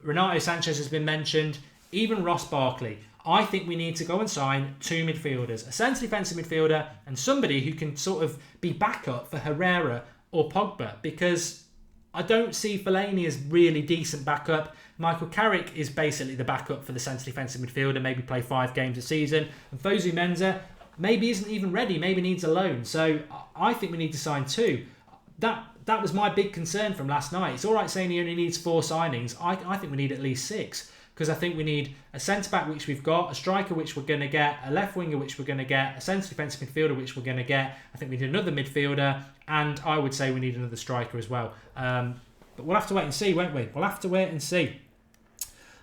Renato Sanchez has been mentioned. Even Ross Barkley. I think we need to go and sign 2 midfielders. A centre defensive midfielder and somebody who can sort of be backup for Herrera or Pogba, because I don't see Fellaini as really decent backup. Michael Carrick is basically the backup for the centre defensive midfielder, maybe play 5 games a season. And Fosu Mensah maybe isn't even ready, maybe needs a loan. So I think we need to sign 2. That was my big concern from last night. It's all right saying he only needs 4 signings. I think we need at least 6. Because I think we need a centre-back, which we've got, a striker, which we're going to get, a left winger, which we're going to get, a centre defensive midfielder, which we're going to get. I think we need another midfielder, and I would say we need another striker as well. But we'll have to wait and see, won't we? We'll have to wait and see.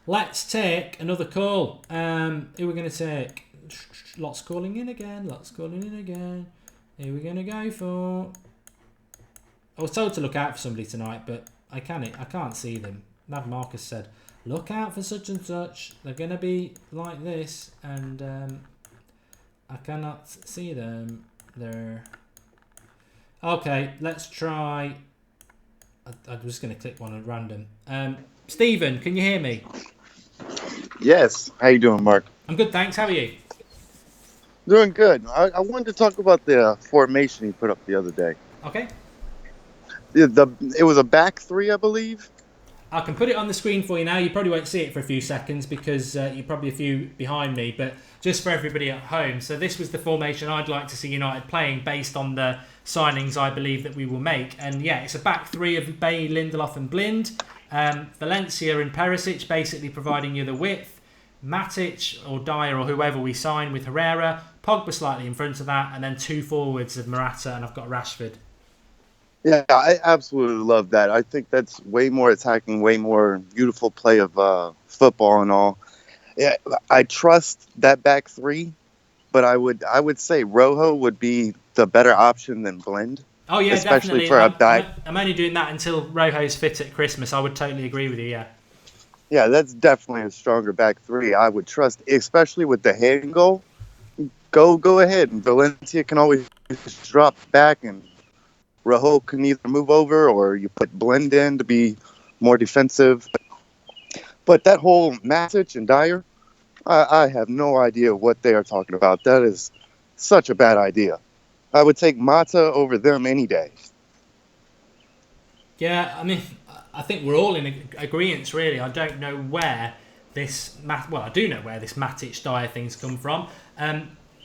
Let's take another call. Who are we going to take? Lots calling in again. Who are we going to go for? I was told to look out for somebody tonight, but I can't see them. Mad Marcus said, look out for such and such. They're going to be like this, and I cannot see them. They're okay. Let's try. I'm just going to click one at random. Stephen, can you hear me? Yes. How you doing, Mark? I'm good, thanks. How are you? Doing good. I wanted to talk about the formation you put up the other day. Okay. It was a back 3, I believe. I can put it on the screen for you now. You probably won't see it for a few seconds because you're probably a few behind me, but just for everybody at home. So this was the formation I'd like to see United playing based on the signings I believe that we will make. And yeah, it's a back 3 of Bailly, Lindelof and Blind. Valencia and Perisic basically providing you the width. Matic or Dyer or whoever we sign with Herrera. Pogba slightly in front of that. And then 2 forwards of Morata, and I've got Rashford. Yeah, I absolutely love that. I think that's way more attacking, way more beautiful play of football and all. Yeah, I trust that back 3, but I would say Rojo would be the better option than Blind. Oh yeah, especially definitely. I'm only doing that until Rojo's fit at Christmas. I would totally agree with you. Yeah. Yeah, that's definitely a stronger back 3. I would trust, especially with the hand goal. Go ahead, and Valencia can always drop back and Rojo can either move over or you put Blend in to be more defensive. But that whole Matic and Dyer, I have no idea what they are talking about. That is such a bad idea. I would take Mata over them any day. Yeah, I mean, I think we're all in agreement, really. I don't know where I do know where this Matic Dyer thing's come from.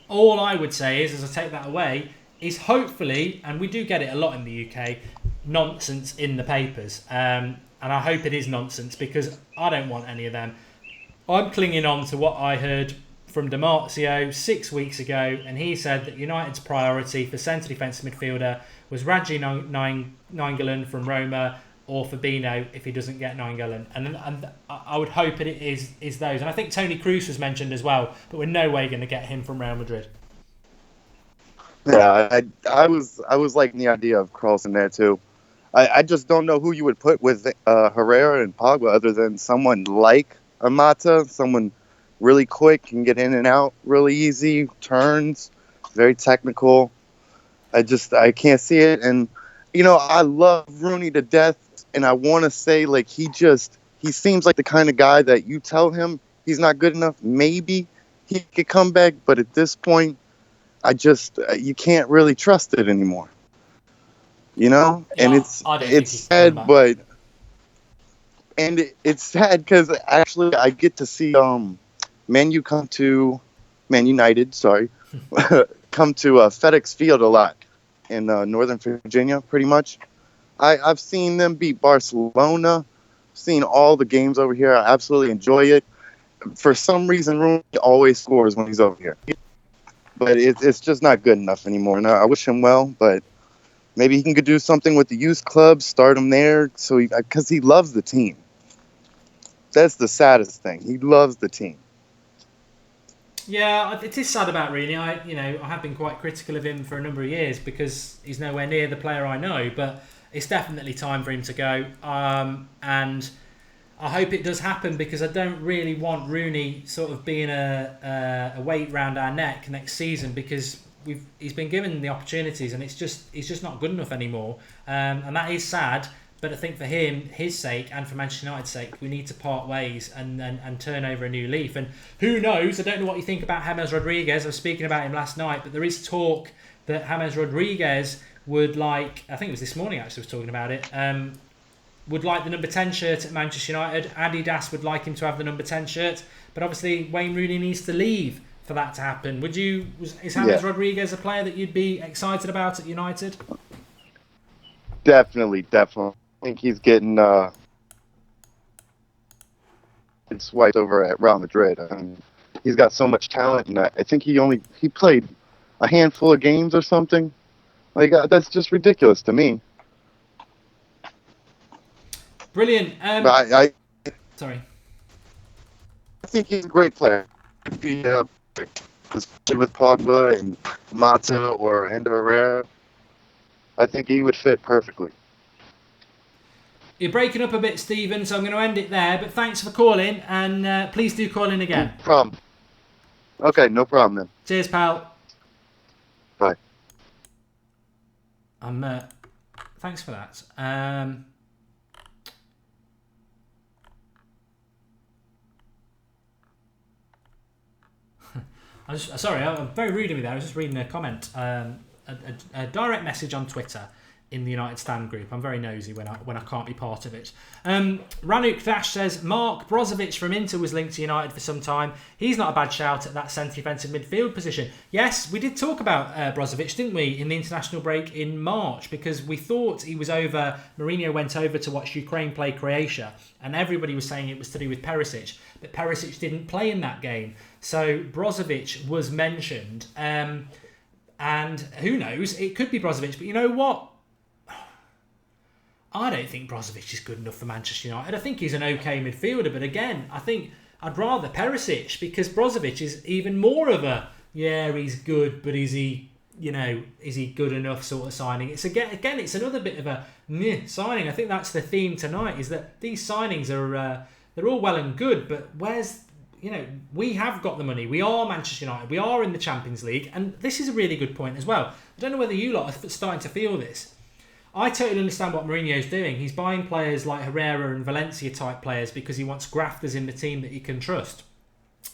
All I would say is, as I take that away, is hopefully, and we do get it a lot in the UK, nonsense in the papers. And I hope it is nonsense, because I don't want any of them. I'm clinging on to what I heard from Di Marzio 6 weeks ago, and he said that United's priority for centre defensive midfielder was Radji Nainggolan from Roma, or Fabinho if he doesn't get Nainggolan. And I would hope it is those. And I think Toni Kroos was mentioned as well, but we're no way going to get him from Real Madrid. Yeah, I was liking the idea of Kroos in there too. I just don't know who you would put with Herrera and Pogba other than someone like Amata, someone really quick, can get in and out really easy, turns, very technical. I can't see it. And, I love Rooney to death, and I want to say, like, he seems like the kind of guy that you tell him he's not good enough, maybe he could come back, but at this point, you can't really trust it anymore. And it's sad, but it's sad because actually I get to see Man United come to FedEx Field a lot in Northern Virginia, pretty much. I've seen them beat Barcelona, seen all the games over here. I absolutely enjoy it. For some reason, Rooney always scores when he's over here. But it's just not good enough anymore. And I wish him well, but maybe he can do something with the youth club, start him there, because he loves the team. That's the saddest thing. He loves the team. Yeah, it is sad about Rooney. I have been quite critical of him for a number of years because he's nowhere near the player I know. But it's definitely time for him to go. And I hope it does happen, because I don't really want Rooney sort of being a weight round our neck next season, because he's been given the opportunities and he's just not good enough anymore. And that is sad. But I think for him, his sake, and for Manchester United's sake, we need to part ways and turn over a new leaf. And who knows? I don't know what you think about James Rodriguez. I was speaking about him last night, but there is talk that James Rodriguez would like, I think it was this morning actually, I was talking about it, would like the number 10 shirt at Manchester United. Adidas would like him to have the number 10 shirt. But obviously, Wayne Rooney needs to leave for that to happen. Is James Rodriguez a player that you'd be excited about at United? Definitely. I think he's getting swiped over at Real Madrid. He's got so much talent, and I think he played a handful of games or something. Like, that's just ridiculous to me. Brilliant. Sorry. I think he's a great player. Especially with Pogba and Mata or Herrera, I think he would fit perfectly. You're breaking up a bit, Stephen, so I'm going to end it there. But thanks for calling, and please do call in again. No problem. Okay, no problem then. Cheers, pal. Bye. Thanks for that. I'm very rude of me there. I was just reading a comment, a direct message on Twitter in the United Stand group. I'm very nosy when I can't be part of it. Ranuk Dash says, Mark Brozovic from Inter was linked to United for some time. He's not a bad shout at that centre defensive midfield position. Yes, we did talk about Brozovic, didn't we, in the international break in March, because we thought he was over. Mourinho went over to watch Ukraine play Croatia, and everybody was saying it was to do with Perisic, but Perisic didn't play in that game. So Brozovic was mentioned, and who knows, it could be Brozovic, but you know what? I don't think Brozovic is good enough for Manchester United. I think he's an okay midfielder, but again, I think I'd rather Perisic, because Brozovic is even more of a, he's good, but is he good enough sort of signing? It's again, it's another bit of a meh signing. I think that's the theme tonight, is that these signings are they're all well and good, but where's, we have got the money. We are Manchester United. We are in the Champions League, and this is a really good point as well. I don't know whether you lot are starting to feel this. I totally understand what Mourinho's doing. He's buying players like Herrera and Valencia type players because he wants grafters in the team that he can trust.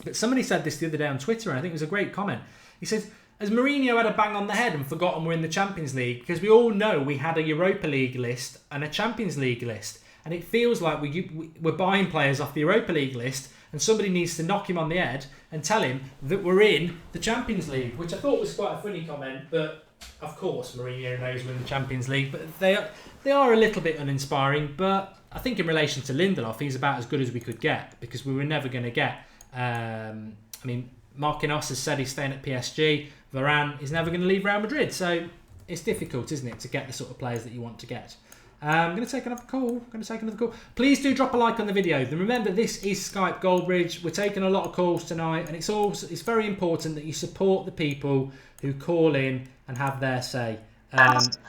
But somebody said this the other day on Twitter, and I think it was a great comment. He said, has Mourinho had a bang on the head and forgotten we're in the Champions League? Because we all know we had a Europa League list and a Champions League list. And it feels like we're buying players off the Europa League list, and somebody needs to knock him on the head and tell him that we're in the Champions League, which I thought was quite a funny comment. But of course, Mourinho knows we're in the Champions League, but they are a little bit uninspiring. But I think in relation to Lindelof, he's about as good as we could get, because we were never going to get. Marquinhos has said he's staying at PSG. Varane is never going to leave Real Madrid, so it's difficult, isn't it, to get the sort of players that you want to get. I'm going to take another call. Please do drop a like on the video. Then remember, this is Skype Goldbridge. We're taking a lot of calls tonight, and it's very important that you support the people who call in and have their say,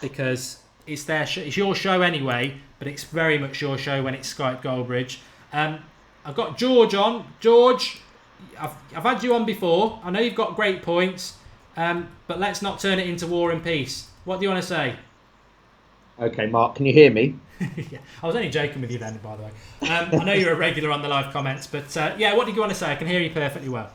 because it's your show anyway, but it's very much your show when it's Skype Goldbridge. I've got George on. George, I've had you on before. I know you've got great points, but let's not turn it into war and peace. What do you want to say? Okay, Mark, can you hear me? Yeah, I was only joking with you then, by the way. I know you're a regular on the live comments, but what did you want to say? I can hear you perfectly well.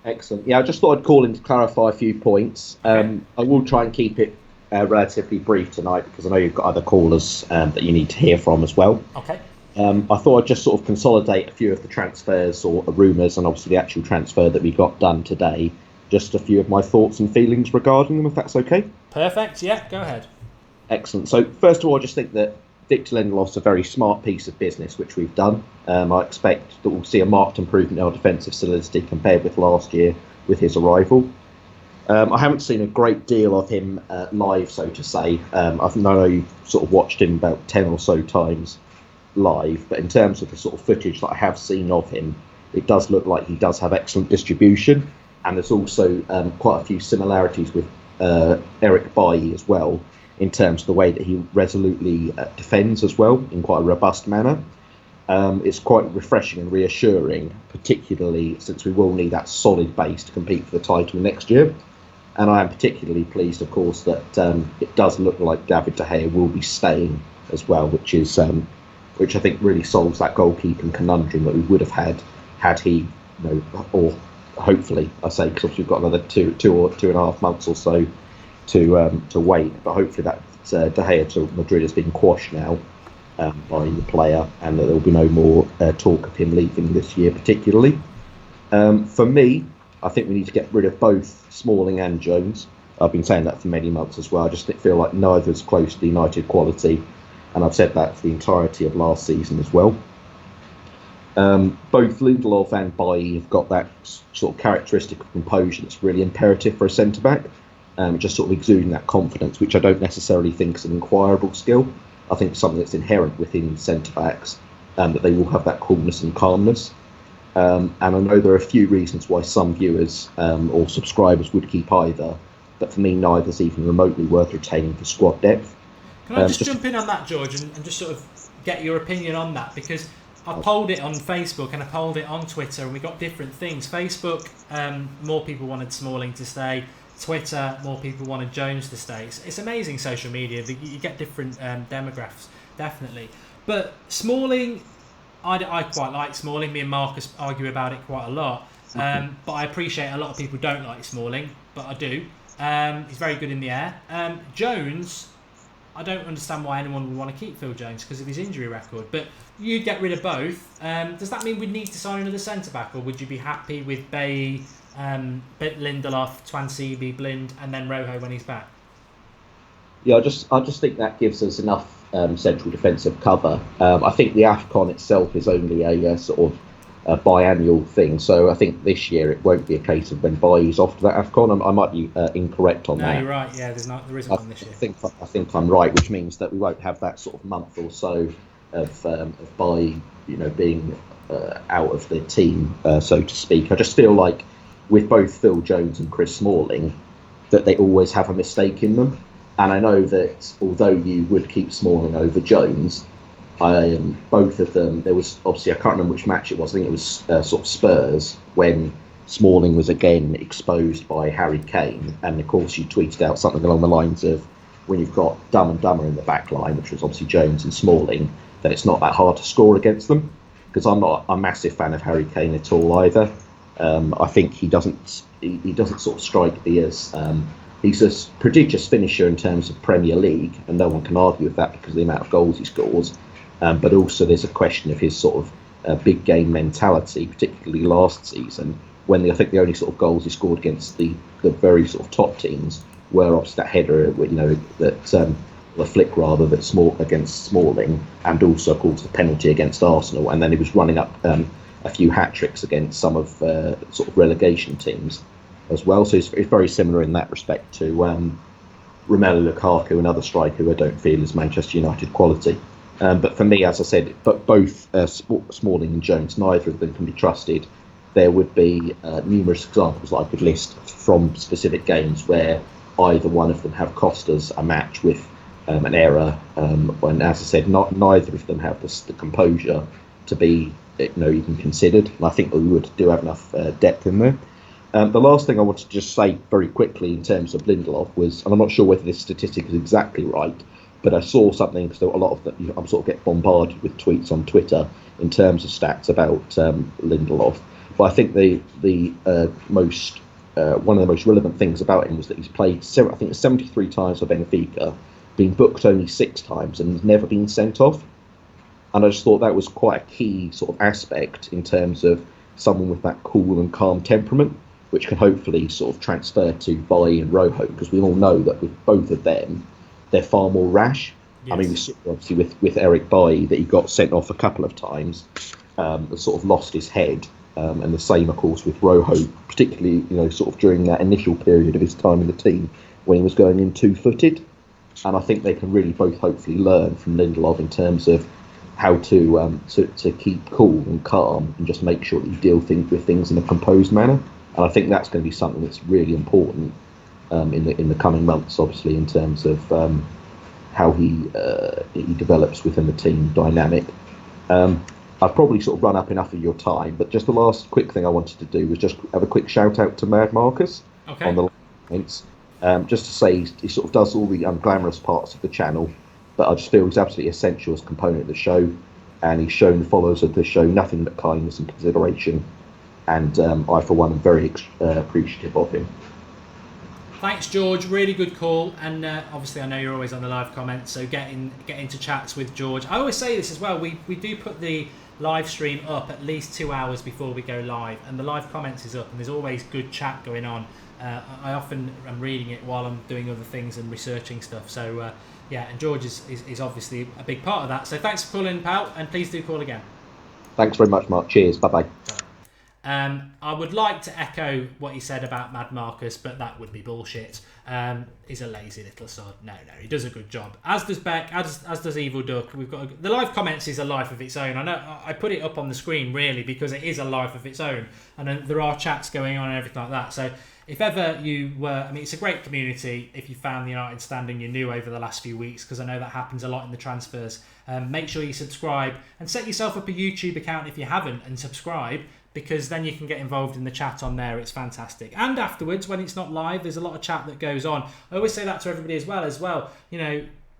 Excellent. Yeah, I just thought I'd call in to clarify a few points. Okay. I will try and keep it relatively brief tonight, because I know you've got other callers that you need to hear from as well. Okay. I thought I'd just sort of consolidate a few of the transfers or rumours, and obviously the actual transfer that we got done today. Just a few of my thoughts and feelings regarding them, if that's okay. Perfect. Yeah, go ahead. Excellent. So first of all, I just think that Victor Lindelof's a very smart piece of business, which we've done. I expect that we'll see a marked improvement in our defensive solidity compared with last year with his arrival. I haven't seen a great deal of him live, so to say. I know you've sort of watched him about 10 or so times live, but in terms of the sort of footage that I have seen of him, it does look like he does have excellent distribution, and there's also quite a few similarities with Eric Bailly as well, in terms of the way that he resolutely defends as well, in quite a robust manner. It's quite refreshing and reassuring, particularly since we will need that solid base to compete for the title next year. And I am particularly pleased, of course, that it does look like David De Gea will be staying as well, which I think really solves that goalkeeping conundrum that we would have had he, or hopefully, I say, because obviously we've got another two or 2.5 months or so to wait, but hopefully that De Gea to Madrid has been quashed now by the player, and that there will be no more talk of him leaving this year particularly. For me, I think we need to get rid of both Smalling and Jones. I've been saying that for many months as well. I just feel like neither is close to the United quality, and I've said that for the entirety of last season as well. Both Lindelof and Bailly have got that sort of characteristic of composure that's really imperative for a centre-back. Just sort of exuding that confidence, which I don't necessarily think is an acquirable skill. I think it's something that's inherent within centre-backs, that they will have that coolness and calmness. And I know there are a few reasons why some viewers or subscribers would keep either, but for me, neither's even remotely worth retaining for squad depth. Can I just jump in on that, George, and just sort of get your opinion on that? Because I polled it on Facebook and I polled it on Twitter, and we got different things. Facebook, more people wanted Smalling to stay. Twitter, more people wanted Jones to stay. It's amazing social media. You get different demographics, definitely. But Smalling, I quite like Smalling. Me and Marcus argue about it quite a lot. But I appreciate a lot of people don't like Smalling, but I do. He's very good in the air. Jones, I don't understand why anyone would want to keep Phil Jones because of his injury record. But you'd get rid of both. Does that mean we'd need to sign another centre-back, or would you be happy with Bailly, Lindelof, Twansibi, Blind, and then Rojo when he's back? Yeah, I just think that gives us enough central defensive cover. I think the AFCON itself is only a sort of a biannual thing, so I think this year it won't be a case of when Bailly's off to that AFCON. I might be incorrect on that. No, you're right. Yeah, there isn't one this year. I think I'm right, which means that we won't have that sort of month or so of Bailly, being out of the team, so to speak. I just feel like with both Phil Jones and Chris Smalling, that they always have a mistake in them. And I know that although you would keep Smalling over Jones, both of them, there was obviously, I can't remember which match it was, I think it was sort of Spurs, when Smalling was again exposed by Harry Kane. And of course you tweeted out something along the lines of, when you've got Dumb and Dumber in the back line, which was obviously Jones and Smalling, that it's not that hard to score against them. Because I'm not a massive fan of Harry Kane at all either. I think he doesn't sort of strike me as he's a prodigious finisher in terms of Premier League, and no one can argue with that because of the amount of goals he scores. But also there's a question of his sort of big game mentality, particularly last season, when I think the only sort of goals he scored against the very sort of top teams were obviously that header, the flick rather, that against Smalling, and also of course the penalty against Arsenal, and then he was running up a few hat-tricks against some of sort of relegation teams as well. So it's very similar in that respect to Romelu Lukaku, another striker who I don't feel is Manchester United quality. But for me, as I said, both Smalling and Jones, neither of them can be trusted. There would be numerous examples that I could list from specific games where either one of them have cost us a match with an error, when, as I said, neither of them have the composure to be even considered. And I think we do have enough depth in there. The last thing I wanted to just say very quickly in terms of Lindelof was, and I'm not sure whether this statistic is exactly right, but I saw something, so a lot of them, I sort of get bombarded with tweets on Twitter in terms of stats about Lindelof. But I think the most one of the most relevant things about him was that he's played, I think, 73 times for Benfica, been booked only 6 times, and never been sent off. And I just thought that was quite a key sort of aspect in terms of someone with that cool and calm temperament, which can hopefully sort of transfer to Bailly and Rojo, because we all know that with both of them, they're far more rash. Yes. I mean, we saw obviously with Eric Bailly that he got sent off a couple of times, and sort of lost his head. And the same, of course, with Rojo, particularly, sort of during that initial period of his time in the team when he was going in 2-footed. And I think they can really both hopefully learn from Lindelof in terms of how to keep cool and calm and just make sure that you deal with things in a composed manner. And I think that's going to be something that's really important in the coming months, obviously, in terms of how he develops within the team dynamic. I've probably sort of run up enough of your time, but just the last quick thing I wanted to do was just have a quick shout out to Mad Marcus on the comments. Just to say he sort of does all the unglamorous parts of the channel, but I just feel he's absolutely essential as a component of the show, and he's shown the followers of the show nothing but kindness and consideration, and I for one am very appreciative of him. Thanks, George. Really good call. And obviously, I know you're always on the live comments, so get into chats with George. I always say this as well. We do put the live stream up at least 2 hours before we go live, and the live comments is up, and there's always good chat going on. I often am reading it while I'm doing other things and researching stuff. So yeah, and George is obviously a big part of that. So thanks for calling, pal, and please do call again. Thanks very much, Mark. Cheers. Bye-bye. I would like to echo what he said about Mad Marcus, but that would be bullshit. He's a lazy little sod. No, he does a good job. As does Beck, as does Evil Duck. We've got the live comments is a life of its own. I know I put it up on the screen really because it is a life of its own, and then there are chats going on and everything like that. So if ever you were, it's a great community. If you found the United standing you knew over the last few weeks, because I know that happens a lot in the transfers. Make sure you subscribe and set yourself up a YouTube account if you haven't, and subscribe, because then you can get involved in the chat on there. It's fantastic. And afterwards, when it's not live, there's a lot of chat that goes on. I always say that to everybody as well.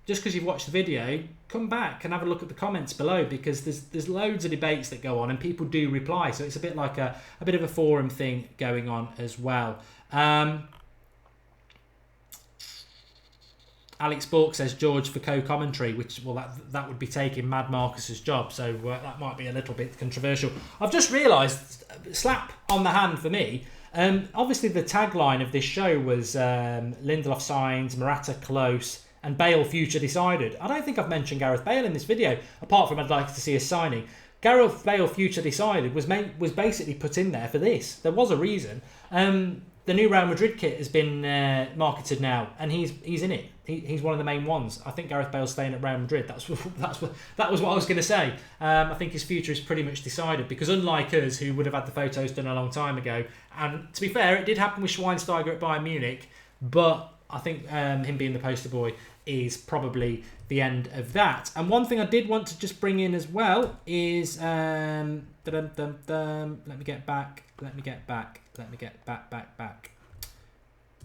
Just because you've watched the video, come back and have a look at the comments below, because there's loads of debates that go on and people do reply. So it's a bit like a bit of a forum thing going on as well. Alex Bork says George for co-commentary, which, well, that would be taking Mad Marcus's job, so that might be a little bit controversial. I've just realised, slap on the hand for me, obviously the tagline of this show was Lindelof signs, Morata close, and Bale future decided. I don't think I've mentioned Gareth Bale in this video, apart from I'd like to see a signing. Gareth Bale future decided was basically put in there for this. There was a reason. The new Real Madrid kit has been marketed now, and he's in it. He's one of the main ones. I think Gareth Bale's staying at Real Madrid. That was what I was going to say. I think his future is pretty much decided, because unlike us, who would have had the photos done a long time ago, and to be fair, it did happen with Schweinsteiger at Bayern Munich, but I think him being the poster boy is probably the end of that. And one thing I did want to just bring in as well is let me get back.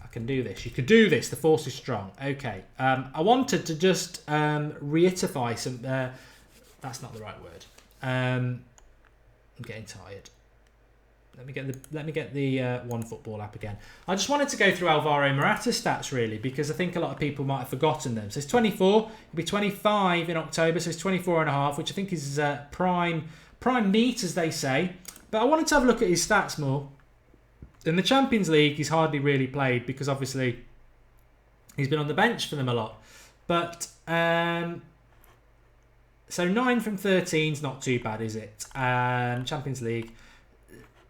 I can do this. You could do this. The force is strong. Okay. I wanted to just reiterify some. That's not the right word. I'm getting tired. Let me get the One Football app again. I just wanted to go through Alvaro Morata's stats really, because I think a lot of people might have forgotten them. So he's 24. He'll be 25 in October. So he's 24 and a half, which I think is prime meat, as they say. But I wanted to have a look at his stats more. In the Champions League, he's hardly really played because obviously he's been on the bench for them a lot. But so 9 from 13 is not too bad, is it? Champions League.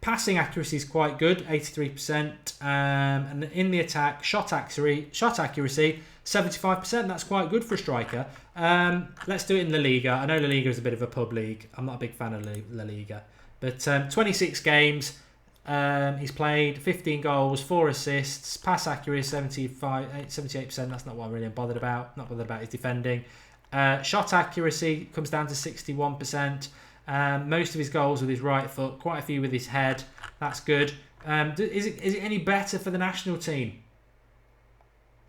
Passing accuracy is quite good, 83%. And in the attack, shot accuracy, 75%. That's quite good for a striker. Let's do it in La Liga. I know La Liga is a bit of a pub league. I'm not a big fan of La Liga. But 26 games. He's played 15 goals, 4 assists, pass accuracy 78%. That's not what I'm really bothered about. Not bothered about his defending. Shot accuracy comes down to 61%. Most of his goals with his right foot, quite a few with his head. That's good. Is it any better for the national team?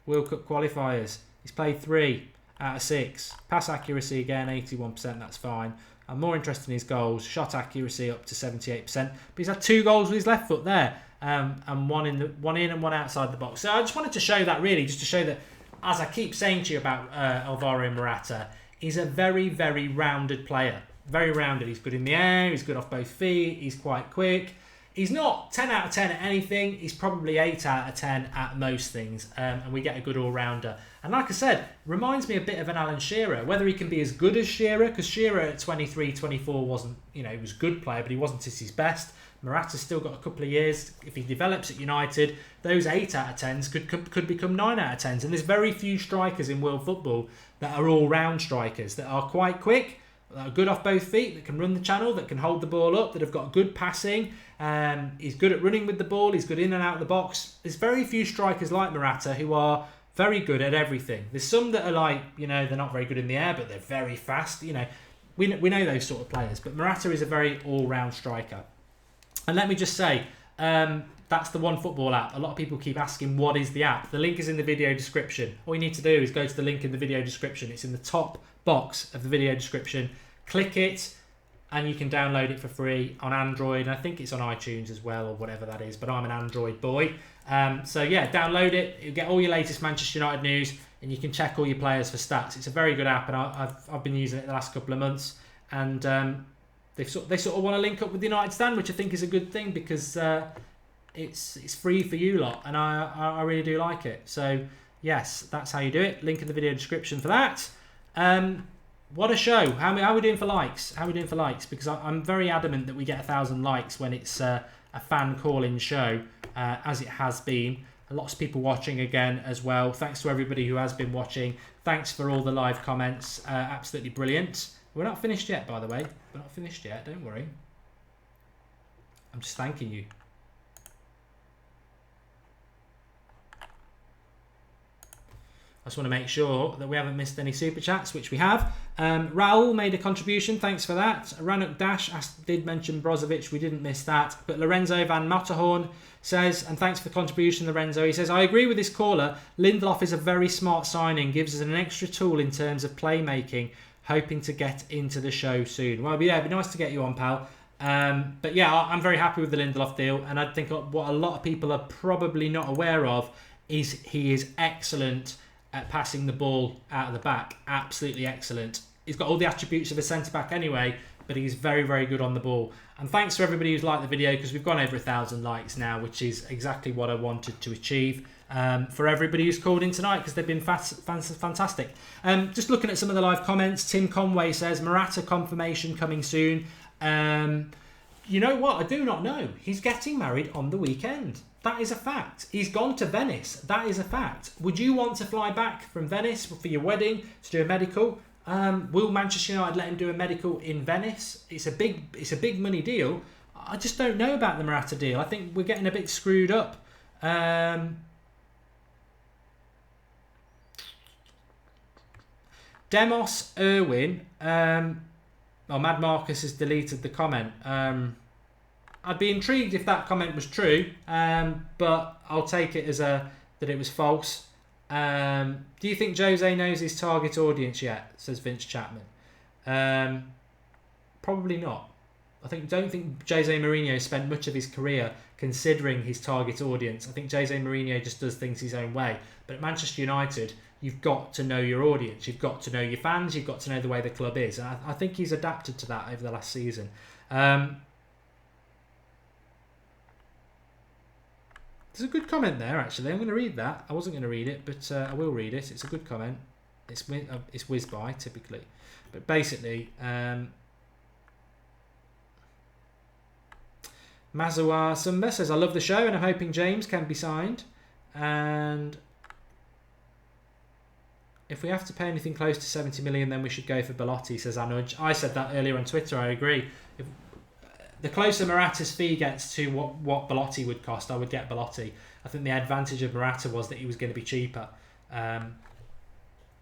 World Cup qualifiers. He's played 3 out of 6. Pass accuracy again, 81%. That's fine. I'm more interested in his goals. Shot accuracy up to 78%. But he's had 2 goals with his left foot there, and one in and one outside the box. So I just wanted to show that really, just to show that, as I keep saying to you about Alvaro Morata, he's a very, very rounded player. Very rounded. He's good in the air. He's good off both feet. He's quite quick. He's not 10 out of 10 at anything. He's probably 8 out of 10 at most things. And we get a good all-rounder. And like I said, reminds me a bit of an Alan Shearer. Whether he can be as good as Shearer, because Shearer at 23, 24 wasn't, he was a good player, but he wasn't at his best. Morata's still got a couple of years. If he develops at United, those 8 out of 10s could become 9 out of 10s. And there's very few strikers in world football that are all-round strikers, that are quite quick, that are good off both feet, that can run the channel, that can hold the ball up, that have got good passing. He's good at running with the ball. He's good in and out of the box. There's very few strikers like Morata who are very good at everything. There's some that are like, they're not very good in the air, but they're very fast. We know those sort of players. But Morata is a very all-round striker. And let me just say, that's the One Football app. A lot of people keep asking, what is the app? The link is in the video description. All you need to do is go to the link in the video description. It's in the top box of the video description. Click it, and you can download it for free on Android. I think it's on iTunes as well, or whatever that is, but I'm an Android boy. So yeah, download it. You'll get all your latest Manchester United news, and you can check all your players for stats. It's a very good app, and I've been using it the last couple of months, and they sort of want to link up with the United stand, which I think is a good thing, because it's free for you lot, and I really do like it. So yes, that's how you do it. Link in the video description for that. What a show. How are we doing for likes? Because I'm very adamant that we get 1,000 likes when it's a fan call-in show, as it has been. Lots of people watching again as well. Thanks to everybody who has been watching. Thanks for all the live comments. Absolutely brilliant. We're not finished yet, by the way. We're not finished yet. Don't worry. I'm just thanking you. I just want to make sure that we haven't missed any super chats, which we have. Raul made a contribution. Thanks for that. Ranuk Dash did mention Brozovic. We didn't miss that. But Lorenzo van Matterhorn says, and thanks for the contribution, Lorenzo. He says, I agree with this caller. Lindelof is a very smart signing. Gives us an extra tool in terms of playmaking. Hoping to get into the show soon. Well, yeah, it'd be nice to get you on, pal. But yeah, I'm very happy with the Lindelof deal. And I think what a lot of people are probably not aware of is he is excellent at passing the ball out of the back. Absolutely excellent. He's got all the attributes of a centre-back anyway, but he's very, very good on the ball. And thanks to everybody who's liked the video, because we've gone over 1,000 likes now, which is exactly what I wanted to achieve. For everybody who's called in tonight, because they've been fantastic. Just looking at some of the live comments, Tim Conway says, Morata confirmation coming soon. You know what? I do not know. He's getting married on the weekend. That is a fact. He's gone to Venice. That is a fact. Would you want to fly back from Venice for your wedding to do a medical? Will Manchester United let him do a medical in Venice? It's a big money deal. I just don't know about the Morata deal. I think we're getting a bit screwed up. Demos Irwin. Mad Marcus has deleted the comment. I'd be intrigued if that comment was true, but I'll take it as that it was false. Do you think Jose knows his target audience yet? Says Vince Chapman. Probably not. don't think Jose Mourinho spent much of his career considering his target audience. I think Jose Mourinho just does things his own way. But at Manchester United, you've got to know your audience. You've got to know your fans. You've got to know the way the club is. And I think he's adapted to that over the last season. There's a good comment there, actually. I'm going to read that. I wasn't going to read it, but I will read it. It's a good comment. It's whizzed by, typically. But basically, Mazawa Sumba says, I love the show and I'm hoping James can be signed. And if we have to pay anything close to 70 million, then we should go for Belotti, says Anuj. I said that earlier on Twitter. I agree. If the closer Morata's fee gets to what Belotti would cost, I would get Belotti. I think the advantage of Morata was that he was going to be cheaper.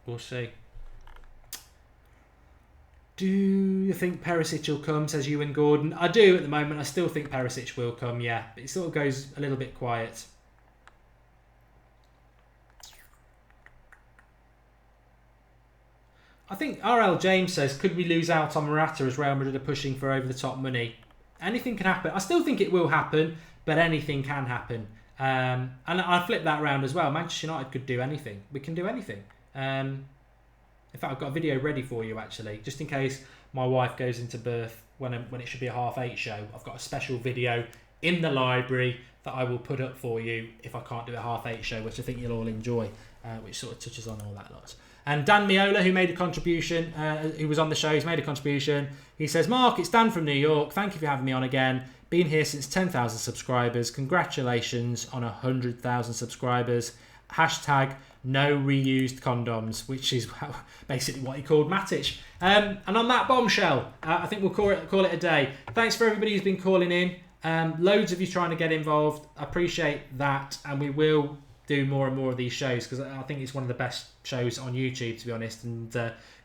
We'll see. Do you think Perisic will come, says Ewan Gordon? I do at the moment. I still think Perisic will come, yeah. But it sort of goes a little bit quiet. I think RL James says, could we lose out on Morata as Real Madrid are pushing for over-the-top money? Anything can happen. I still think it will happen, but anything can happen. And I flip that around as well. Manchester United could do anything. We can do anything. In fact, I've got a video ready for you, actually, just in case my wife goes into birth when it should be a 8:30 show. I've got a special video in the library that I will put up for you if I can't do a 8:30 show, which I think you'll all enjoy, which sort of touches on all that lot. And Dan Miola, who made a contribution, who was on the show, he's made a contribution. He says, Mark, it's Dan from New York. Thank you for having me on again. Been here since 10,000 subscribers. Congratulations on 100,000 subscribers. Hashtag no reused condoms, which is basically what he called Matic. And on that bombshell, I think we'll call it a day. Thanks for everybody who's been calling in. Loads of you trying to get involved. I appreciate that. And we will do more and more of these shows because I think it's one of the best shows on YouTube, to be honest. And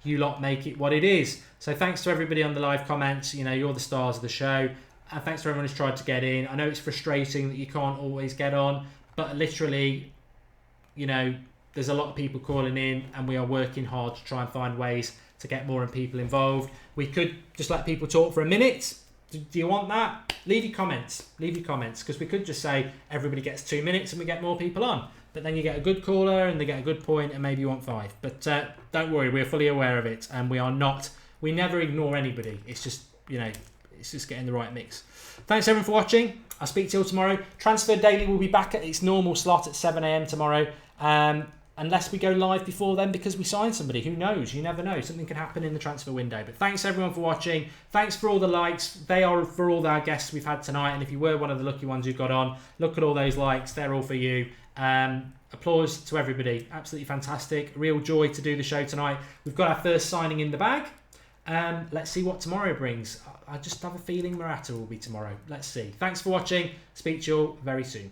you lot make it what it is. So thanks to everybody on the live comments. You know, you're the stars of the show. And thanks to everyone who's tried to get in. I know it's frustrating that you can't always get on, but literally, you know, there's a lot of people calling in and we are working hard to try and find ways to get more people involved. We could just let people talk for a minute. Do you want that? Leave your comments, because we could just say everybody gets 2 minutes and we get more people on. But then you get a good caller and they get a good point and maybe you want 5. But don't worry, we're fully aware of it and we never ignore anybody. It's just, you know, it's just getting the right mix. Thanks everyone for watching. I'll speak to you all tomorrow. Transfer Daily will be back at its normal slot at 7 a.m. tomorrow. Unless we go live before then because we signed somebody. Who knows? You never know. Something can happen in the transfer window. But thanks everyone for watching. Thanks for all the likes. They are for all our guests we've had tonight. And if you were one of the lucky ones who got on, look at all those likes. They're all for you. Applause to everybody. Absolutely fantastic. Real joy to do the show tonight. We've got our first signing in the bag. Let's see what tomorrow brings. I just have a feeling Morata will be tomorrow. Let's see. Thanks for watching. Speak to you all very soon.